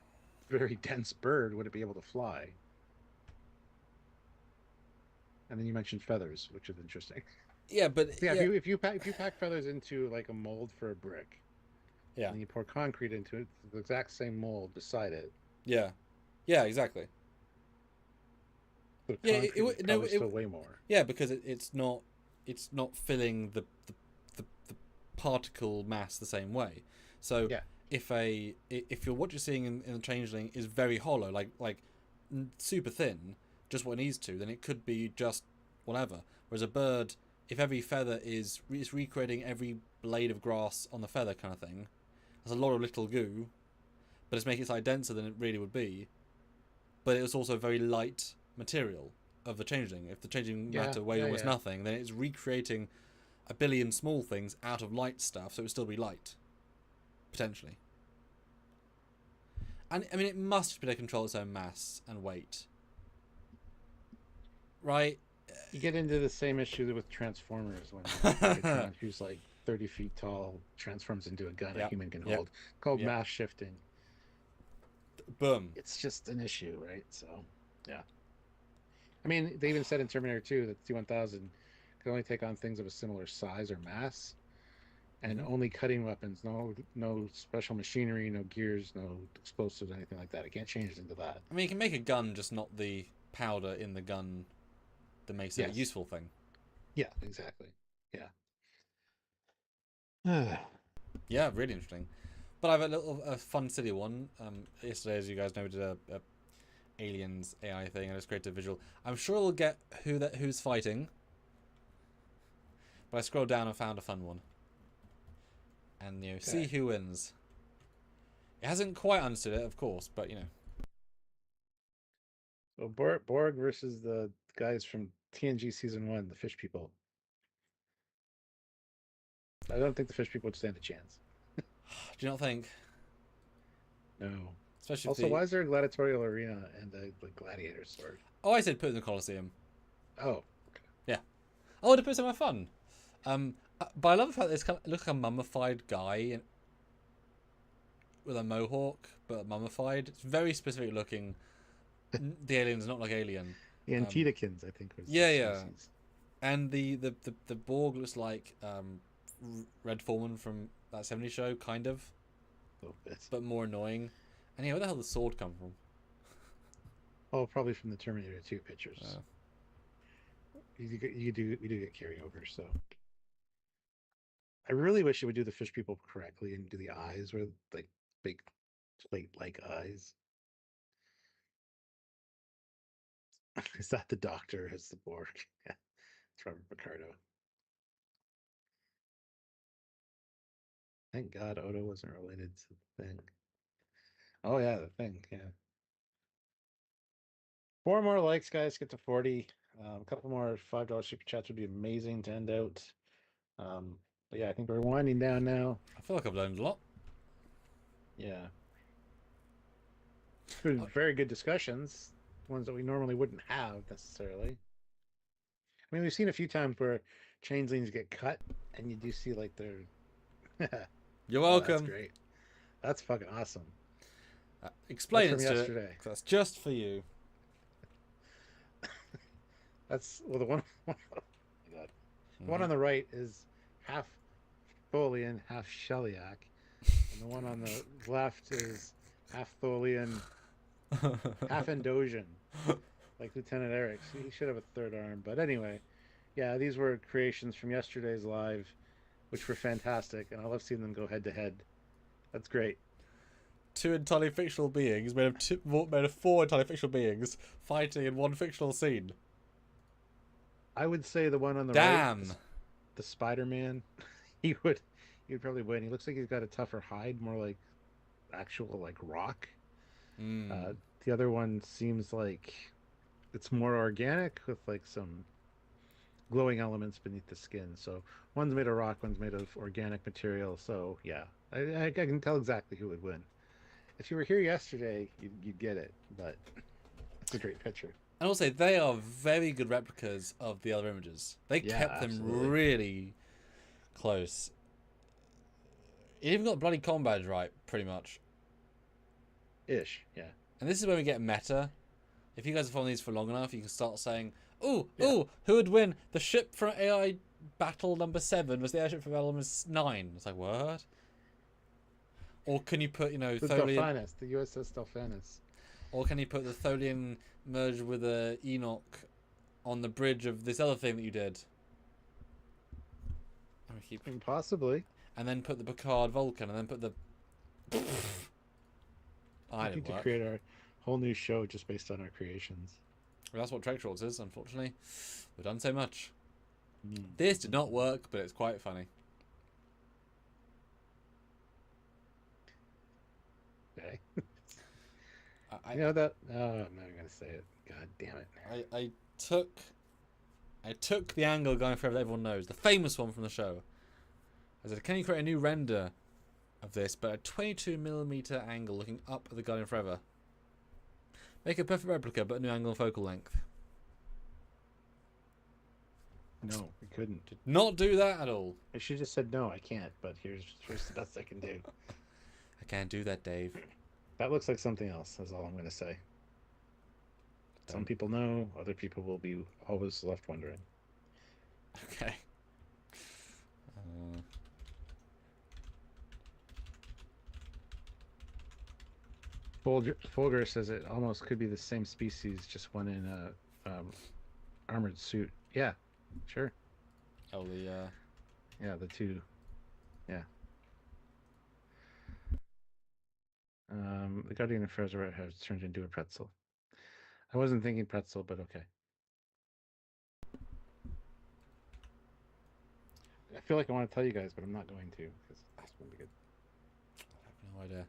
very dense bird, would it be able to fly? And then you mentioned feathers, which is interesting. Yeah, but Yeah, if you pack feathers into like a mold for a brick, yeah, and you pour concrete into it, the exact same mold beside it. yeah, exactly. The Yeah, concrete would probably still weigh more. Yeah, because it's not filling the particle mass the same way. So Yeah. if what you're seeing in the changeling is very hollow, like super thin, just what it needs to, then it could be just whatever. Whereas a bird, if every feather is recreating every blade of grass on the feather kind of thing, there's a lot of little goo, but it's making it slightly denser than it really would be. But it's also very light material of the changeling. If the changing matter weighed almost nothing, then it's recreating a billion small things out of light stuff, so it would still be light, potentially. And I mean, it must be able to control its own mass and weight, right? You get into the same issue with Transformers when who's like 30 feet tall transforms into a gun a human can hold, called mass shifting. Boom. It's just an issue, right? So, yeah. I mean, they even said in Terminator 2 that T-1000 could only take on things of a similar size or mass, and only cutting weapons, no special machinery, no gears, no explosives, anything like that. It can't change into that. I mean, you can make a gun, just not the powder in the gun that makes it a useful thing. Yeah, exactly. Yeah. Yeah, really interesting. But I have a fun silly one. Yesterday, as you guys know, we did a aliens AI thing. I just created a visual. I'm sure we'll get who's fighting. But I scrolled down and found a fun one. And see who wins. It hasn't quite understood it, of course, but So Borg versus the guys from TNG season 1, the fish people. I don't think the fish people would stand a chance. Do you not think? No. Especially also, why is there a gladiatorial arena and a gladiator sword? Oh, I said put it in the Colosseum. Oh. Okay. Yeah. Oh, to put some more fun. But I love the fact that it's kind of, it looks like a mummified guy with a mohawk, but mummified. It's very specific looking. The alien's not like Alien. The Antedicans, I think, was Yeah, the yeah. species. And the Borg looks like Red Foreman from that 70s show, kind of. A little bit. But more annoying. And yeah, where the hell did the sword come from? Oh, probably from the Terminator 2 pictures. We do get carryover, so. I really wish it would do the fish people correctly and do the eyes with like big plate-like eyes. Is that the Doctor as the Borg? Yeah, it's Robert Picardo. Thank God Odo wasn't related to the Thing. Oh yeah, the Thing. Yeah. 4 more likes, guys. Get to 40. A couple more $5 super chats would be amazing to end out. But yeah, I think we're winding down now. I feel like I've learned a lot. Yeah. Very good discussions. Ones that we normally wouldn't have necessarily. I mean, we've seen a few times where changelings get cut, and you do see like they're. You're Oh, welcome. that's great. That's fucking awesome. Explain That's it from to yesterday. That's just for you. That's well, the one. Oh my God. The one Mhm. on the right is half Tholian, half Shellyak, and the one on the left is half Tholian, half Endosian, like Lieutenant Eric. So he should have a third arm. But anyway, yeah, these were creations from yesterday's live, which were fantastic, and I love seeing them go head to head. That's great. 2 entirely fictional beings made of 4 entirely fictional beings fighting in one fictional scene. I would say the one on the Damn. right, the Spider-Man, he would probably win. He looks like he's got a tougher hide, more like actual like rock. The other one seems like it's more organic with like some glowing elements beneath the skin. So one's made of rock, one's made of organic material. So yeah, I can tell exactly who would win. If you were here yesterday, you'd get it. But it's a great picture. And also, they are very good replicas of the other images. They kept them really close. It even got the bloody combat right, pretty much. Ish, yeah. And this is where we get meta. If you guys have followed these for long enough, you can start saying, "Ooh, ooh, who would win? The ship from AI Battle number 7 was the airship from Battle number 9." It's like, what? Or can you put, the Tholian... Delphinus, the USS Delphinus. Or can you put the Tholian merged with a Enoch on the bridge of this other thing that you did? Possibly. And then put the Picard Vulcan, and then put the... I think to create our whole new show just based on our creations. Well, that's what Trekyards is, unfortunately. We've done so much. This did not work, but it's quite funny. Okay. I'm not even gonna say it. God damn it. I took the angle going forever that everyone knows, the famous one from the show. I said, can you create a new render of this, but a 22mm angle looking up at the Guardian Forever? Make a perfect replica, but a new angle and focal length. No, we couldn't. Did not do that at all. I should have just said no, I can't, but here's the best I can do. I can't do that, Dave. That looks like something else, that's all I'm going to say. Some people know, other people will be always left wondering. Okay. Folger says it almost could be the same species, just one in a armored suit. Yeah, sure. Oh, yeah, the two. Yeah. The Guardian of Frozen has turned into a pretzel. I wasn't thinking pretzel, but okay. I feel like I want to tell you guys, but I'm not going to because that's going to be good. I have no idea.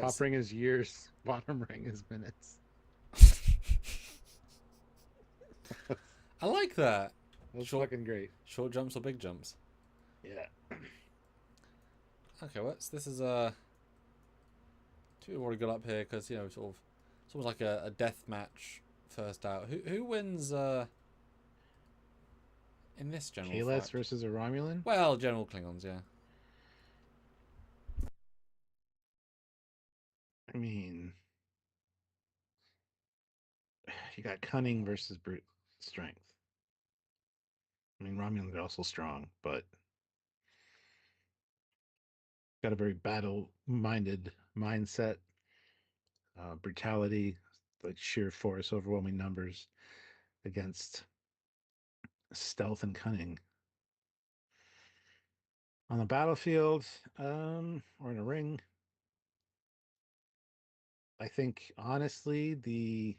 Top ring is years, bottom ring is minutes. I like that. That's fucking great. Short jumps or big jumps? Yeah. Okay, this is we've already got up here because sort of it's almost like a death match first out. Who wins in this general Kalas fight. versus a Romulan? Well, general Klingons, yeah. I mean, you got cunning versus brute strength. I mean, Romulans are also strong, but got a very battle-minded mindset, brutality, like sheer force, overwhelming numbers against stealth and cunning. On the battlefield, or in a ring, I think honestly the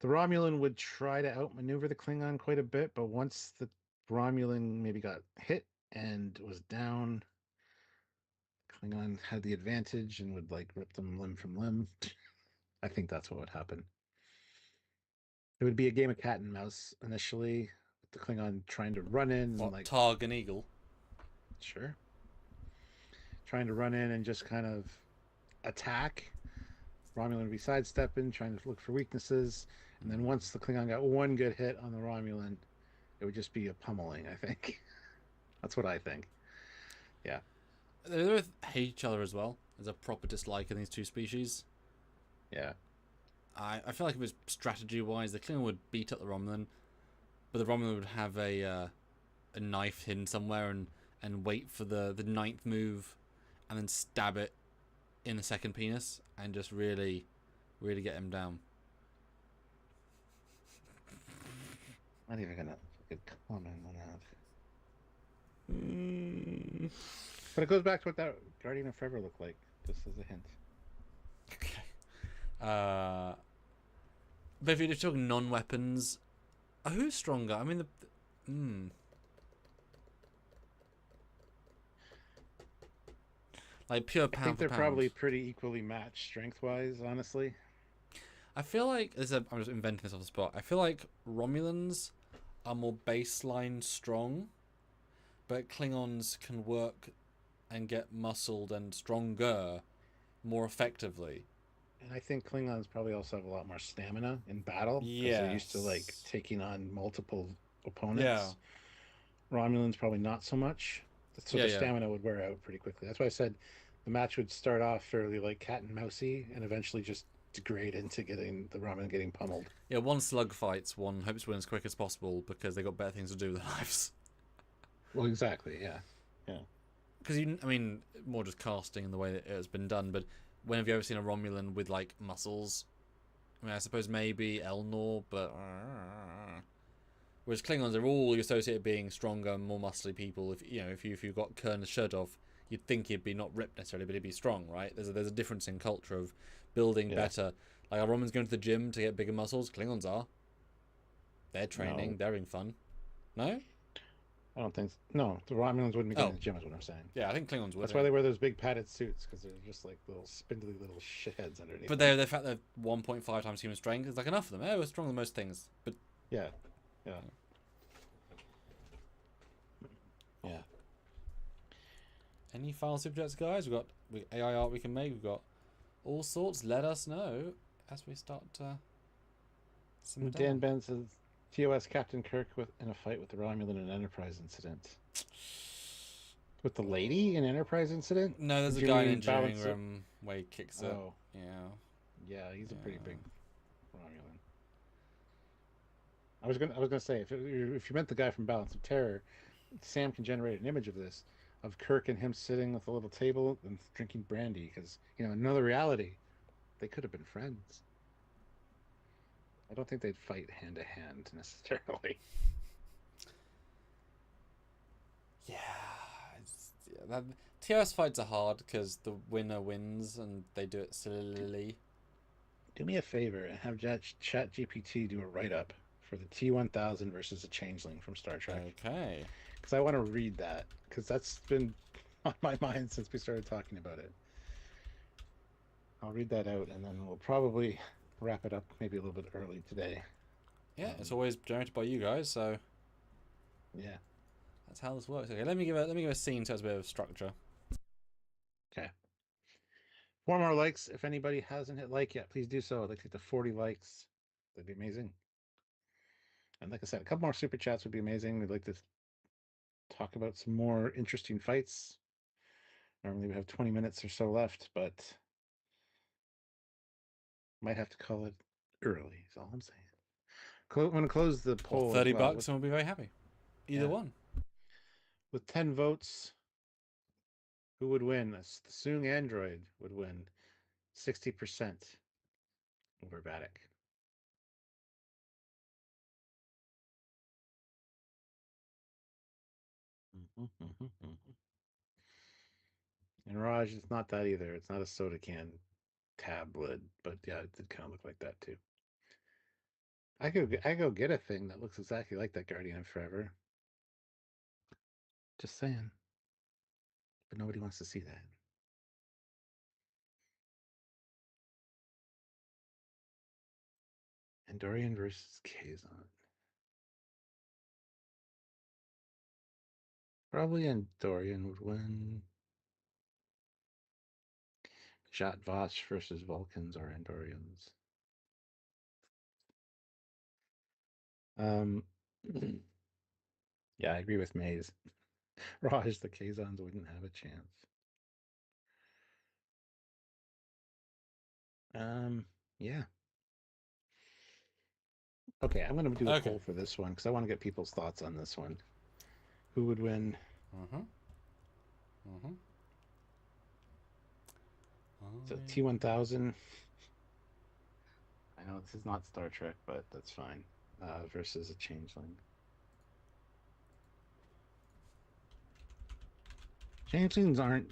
Romulan would try to outmaneuver the Klingon quite a bit, but once the Romulan maybe got hit and was down, Klingon had the advantage and would like rip them limb from limb. I think that's what would happen. It would be a game of cat and mouse initially, with the Klingon trying to run in and What, like Targ and Eagle? sure, trying to run in and just kind of attack. Romulan would be sidestepping, trying to look for weaknesses, and then once the Klingon got one good hit on the Romulan, it would just be a pummeling. I think that's what I think. Yeah, They both hate each other as well. There's a proper dislike in these two species. yeah. I feel like if it was strategy-wise, the Klingon would beat up the Romulan, but the Romulan would have a knife hidden somewhere and wait for the ninth move, and then stab it in the second penis and just really, really get him down. Not even gonna comment on that. But it goes back to what that Guardian of Forever looked like, just as a hint. Okay. But if you're talking non-weapons, who's stronger? I mean, like pure I pound think for they're pound. probably pretty equally matched strength-wise, honestly. I feel like I'm just inventing this off the spot. I feel like Romulans are more baseline strong, but Klingons can work and get muscled and stronger more effectively. And I think Klingons probably also have a lot more stamina in battle because they're used to like Yes. taking on multiple Yeah. opponents. Romulans probably not so much. So Yeah, their yeah. stamina would wear out pretty quickly. That's why I said the match would start off fairly like cat and mousey and eventually just degrade into getting the Romulan getting pummeled. Yeah, one slug fights, one hopes to win as quick as possible because they got better things to do with their lives. Well, exactly. Yeah. Yeah. Because I mean, more just casting and the way that it has been done. But when have you ever seen a Romulan with like muscles? I mean, I suppose maybe Elnor, but whereas Klingons are all associated being stronger, and more muscly people. If you got Kern Sherdov, you'd think he'd be not ripped necessarily, but he'd be strong, right? There's a difference in culture of building better. Like are Romans going to the gym to get bigger muscles? Klingons are. They're training. No, They're having fun. No. I don't think so. No, the Romulans wouldn't be going to the gym, is what I'm saying. Yeah, I think Klingons would. That's why they wear those big padded suits because they're just like little spindly little shitheads underneath. But the fact they're 1.5 times human strength is like enough for them. We're stronger than most things. But yeah. any final super chats, guys? We've got AI art we can make. We've got all sorts. Let us know as we start to simmer Dan down. Ben says TOS Captain Kirk in a fight with the Romulan and Enterprise incident. With the lady in Enterprise incident? No, there's a guy in engineering room where he kicks it. Oh. Yeah. Yeah, he's a pretty big Romulan. I was gonna say if you meant the guy from Balance of Terror, Sam can generate an image of this, of Kirk and him sitting with a little table and drinking brandy, because in another reality, they could have been friends. I don't think they'd fight hand to hand necessarily. Yeah, TOS fights are hard because the winner wins and they do it sillily. Do me a favor and have ChatGPT do a write-up for the T-1000 versus a Changeling from Star Trek. Okay. Because I want to read that, because that's been on my mind since we started talking about it. I'll read that out, and then we'll probably wrap it up maybe a little bit early today. Yeah, it's always generated by you guys, so yeah, that's how this works. Okay, let me give a scene so it's a bit of structure. Okay. 4 more likes. If anybody hasn't hit like yet, please do so. I'd like to get to 40 likes. That'd be amazing. And like I said, a couple more super chats would be amazing. We'd like to talk about some more interesting fights. Normally we have 20 minutes or so left, but might have to call it early, is all I'm saying. I'm going to close the Or poll as $30 well. and we'll be very happy. Either one. With 10 votes, who would win? The Soong android would win 60% over Vatic. And Raj, it's not that either. It's not a soda can tablet, but yeah, it did kind of look like that too. I go get a thing that looks exactly like that Guardian of Forever. Just saying. But nobody wants to see that. Andorian versus Kazon. Probably Andorian would win. Jat Vosh versus Vulcans or Andorians. Yeah, I agree with Maze. Raj, the Kazons wouldn't have a chance. Yeah. Okay, I'm going to do the poll for this one because I want to get people's thoughts on this one. Who would win? So T1000. I know this is not Star Trek, but that's fine. Versus a changeling. Changelings aren't.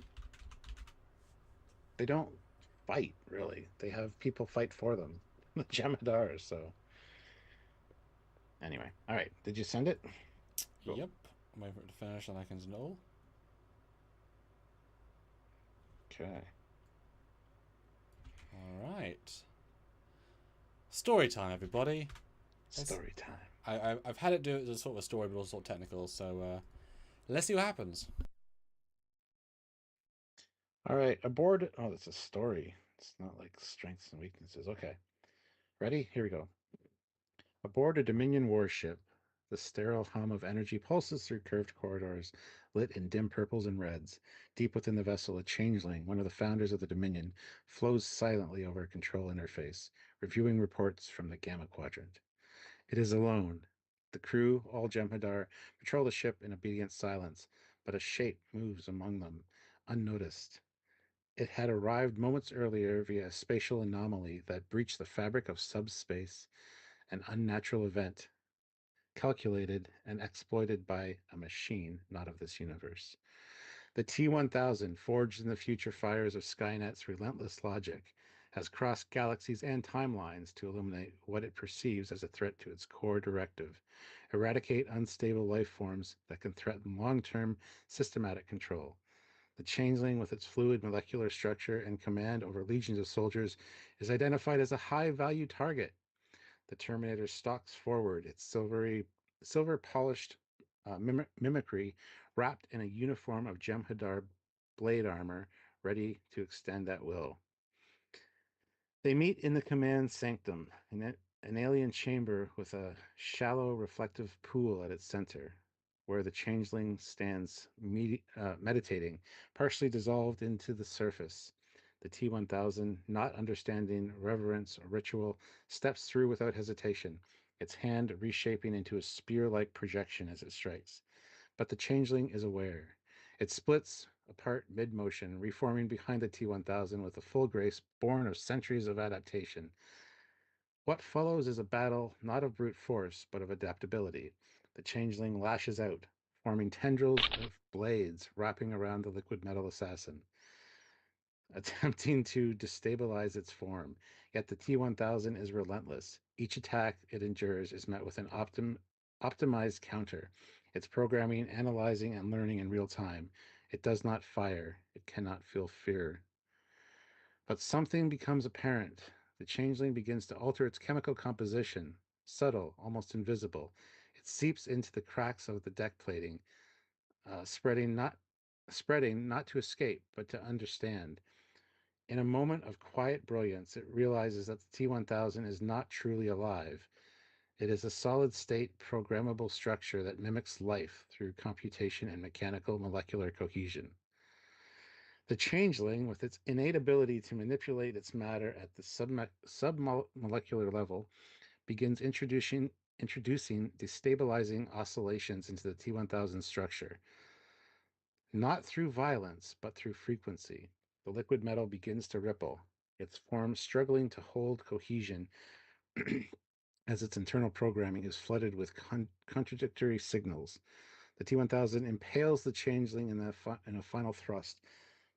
They don't fight really. They have people fight for them. The Jem Hadar. So anyway, all right. Did you send it? Cool. Yep. I'm waiting for it to finish, and I can know. Okay. All right. Story time, everybody. Story time. I've had it do it as a sort of a story, but also sort of technical. So let's see what happens. All right. Aboard. Oh, that's a story. It's not like strengths and weaknesses. Okay. Ready? Here we go. Aboard a Dominion warship, the sterile hum of energy pulses through curved corridors, lit in dim purples and reds. Deep within the vessel, a changeling, one of the founders of the Dominion, flows silently over a control interface, reviewing reports from the Gamma Quadrant. It is alone. The crew, all Jem Hadar, patrol the ship in obedient silence, but a shape moves among them, unnoticed. It had arrived moments earlier via a spatial anomaly that breached the fabric of subspace, an unnatural event, calculated and exploited by a machine not of this universe. The T1000, forged in the future fires of Skynet's relentless logic, has crossed galaxies and timelines to illuminate what it perceives as a threat to its core directive: eradicate unstable life forms that can threaten long-term systematic control. The changeling, with its fluid molecular structure and command over legions of soldiers, is identified as a high-value target. The Terminator stalks forward, its silver-polished mimicry wrapped in a uniform of Jem Hadar blade armor, ready to extend at will. They meet in the command sanctum, an alien chamber with a shallow reflective pool at its center, where the changeling stands meditating, partially dissolved into the surface. The T1000, not understanding reverence or ritual, steps through without hesitation, its hand reshaping into a spear-like projection as it strikes. But the changeling is aware. It splits apart mid-motion, reforming behind the T1000 with a full grace born of centuries of adaptation. What follows is a battle not of brute force, but of adaptability. The changeling lashes out, forming tendrils of blades wrapping around the liquid metal assassin, attempting to destabilize its form. Yet the T1000 is relentless. Each attack it endures is met with an optimized counter, its programming analyzing and learning in real time. It does not fire. It cannot feel fear. But something becomes apparent. The changeling begins to alter its chemical composition, subtle, almost invisible. It seeps into the cracks of the deck plating, spreading not to escape, but to understand. In a moment of quiet brilliance, it realizes that the T1000 is not truly alive. It is a solid-state programmable structure that mimics life through computation and mechanical molecular cohesion. The changeling, with its innate ability to manipulate its matter at the submolecular level, begins introducing destabilizing oscillations into the T1000 structure. Not through violence, but through frequency. The liquid metal begins to ripple, its form struggling to hold cohesion as its internal programming is flooded with contradictory signals. The T1000 impales the changeling in a final thrust,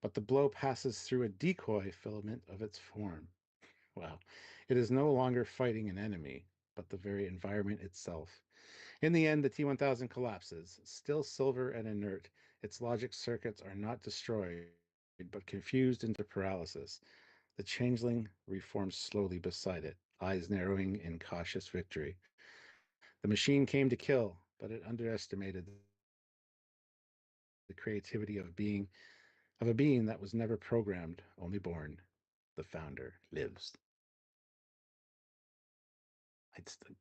but the blow passes through a decoy filament of its form. Wow. It is no longer fighting an enemy, but the very environment itself. In the end, the T1000 collapses, still silver and inert. Its logic circuits are not destroyed, but confused into paralysis. The changeling reforms slowly beside it, eyes narrowing in cautious victory. The machine came to kill, but it underestimated the creativity of a being that was never programmed, only born. The founder lives. It's the,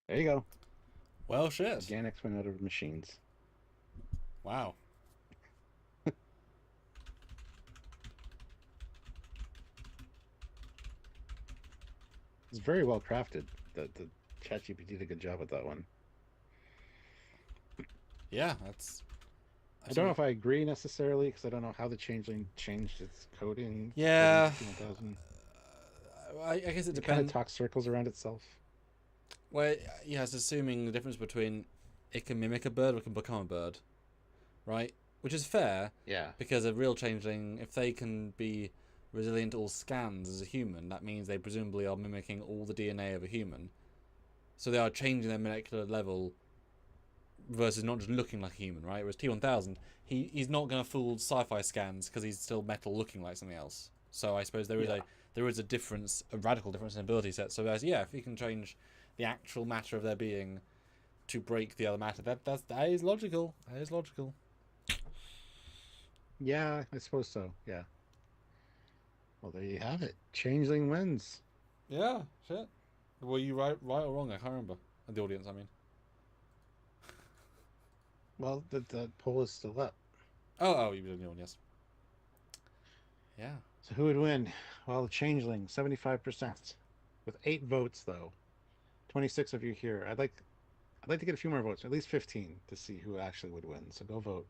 there you go. Well, shit. Organics went out of machines. Wow. It's very well crafted. The ChatGPT did a good job with that one. Yeah, that's. I don't know if I agree necessarily because I don't know how the changeling changed its coding. Yeah. I guess it It kind of depends. talks circles around itself. Well, yeah, it's assuming the difference between it can mimic a bird or it can become a bird, right? Which is fair. Yeah. Because a real changeling, if they can be resilient to all scans as a human, that means they presumably are mimicking all the DNA of a human. So they are changing their molecular level versus not just looking like a human, right? Whereas T1000, he's not going to fool sci-fi scans because he's still metal looking like something else. So I suppose there is a difference, a radical difference in ability set. So if he can change the actual matter of their being to break the other matter, that is logical. That is logical. Yeah, I suppose so. Yeah. Well, there you have it. Changeling wins. Yeah, shit. Were you right or wrong? I can't remember. The audience, I mean. Well, the poll is still up. Oh, you were the audience. Yeah. So who would win? Well, the changeling, 75%. With 8 votes, though. 26 of you here. I'd like to get a few more votes, at least 15, to see who actually would win. So go vote.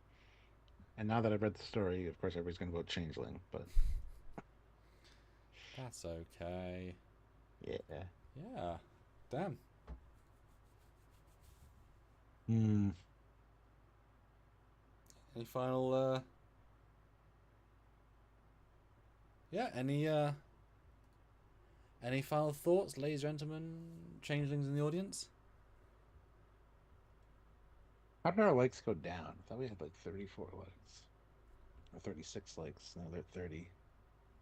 And now that I've read the story, of course, everybody's going to vote changeling, but That's okay. yeah. Yeah. Damn. Any final yeah, any final thoughts, ladies and gentlemen, changelings in the audience? How did our likes go down? I thought we had like 34 likes. Or 36 likes. Now they're 30.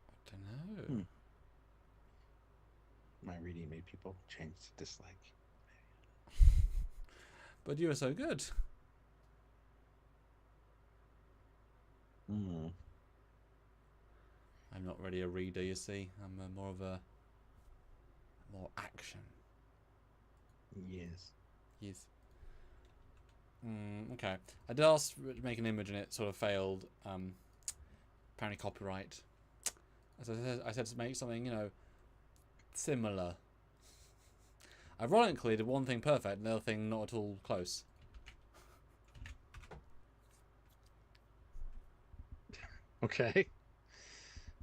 I don't know. My reading made people change to dislike. But you are so good. Mm. I'm not really a reader, you see. I'm more action. Yes. Yes. Okay. I did ask to make an image and it sort of failed. Apparently copyright. As I said to make something, similar. Ironically, did one thing perfect and the other thing not at all close. Okay.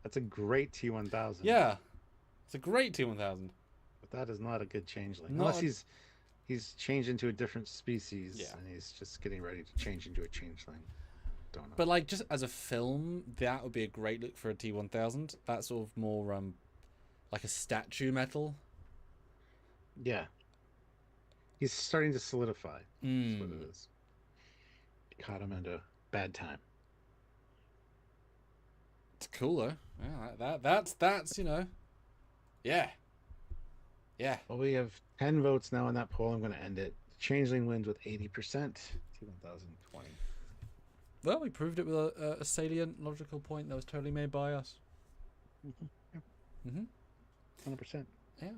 That's a great T1000. Yeah. It's a great T1000. But that is not a good changeling. Not Unless he's changed into a different species Yeah. and he's just getting ready to change into a changeling. Don't know. But like just as a film, that would be a great look for a T1000. That's sort of more like a statue metal. Yeah. He's starting to solidify. That's what it is. Caught him at a bad time. It's cool though. Yeah, that's yeah. Yeah. Well, we have 10 votes now on that poll. I'm going to end it. Changeling wins with 80%. T1020. Well, we proved it with a salient, logical point that was totally made by us. 100%. Yeah.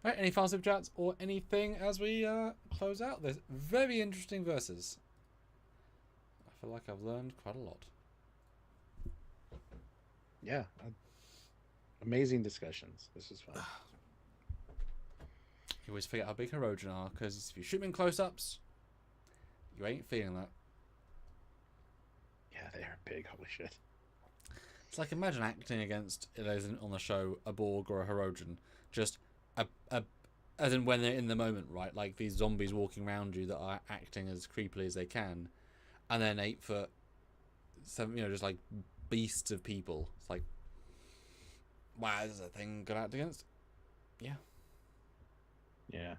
Right, any final super chats or anything as we close out this very interesting verses? I feel like I've learned quite a lot. Yeah. Amazing discussions. This is fun. You always forget how big Herogen are, because if you shoot them in close-ups, you ain't feeling that. Yeah, they are big. Holy shit. It's like, imagine acting against, on the show, a Borg or a Herogen. Just, as in when they're in the moment, right? Like these zombies walking around you that are acting as creepily as they can. And then 8 foot, just like beasts of people. It's like, wow, this is a thing good act against. Yeah. Yeah.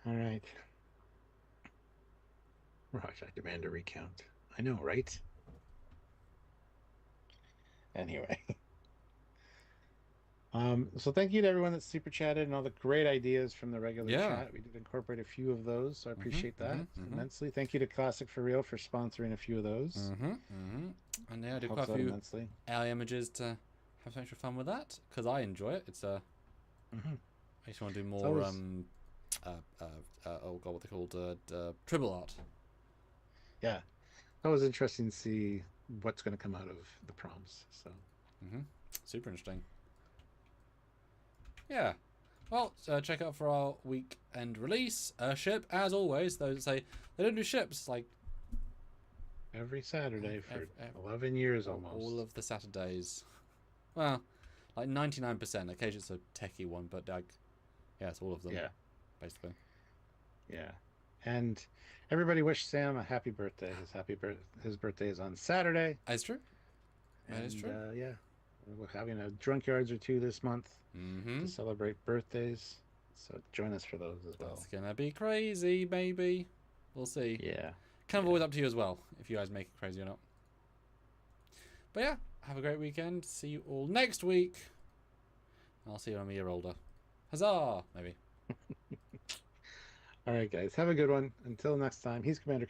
All right. Raj, I demand a recount. I know, right? Anyway. So thank you to everyone that super chatted and all the great ideas from the regular chat. We did incorporate a few of those, so I appreciate that immensely. Thank you to Classic for Real for sponsoring a few of those. And yeah, I did quite a few AI images to have some extra fun with that, because I enjoy it. It's I just want to do more always... oh god, what they called Tribble art. Yeah, that was interesting to see what's going to come out of the prompts. So super interesting. Yeah, well, check out for our weekend release. Ship, as always. Those that say they don't do ships, like every Saturday for 11 years almost. All of the Saturdays. Well, like 99%. Occasionally it's a techie one, but like, yeah, it's all of them. Yeah, basically. Yeah, and everybody wish Sam a happy birthday. His birthday is on Saturday. That's true. That is true. Yeah, we're having a Drunkyards or 2 this month to celebrate birthdays. So join us for those as well. It's gonna be crazy, baby. We'll see. Yeah. Kind of always up to you as well, if you guys make it crazy or not. But yeah, have a great weekend. See you all next week. I'll see you when I'm a year older. Huzzah! Maybe. All right, guys. Have a good one. Until next time, he's Commander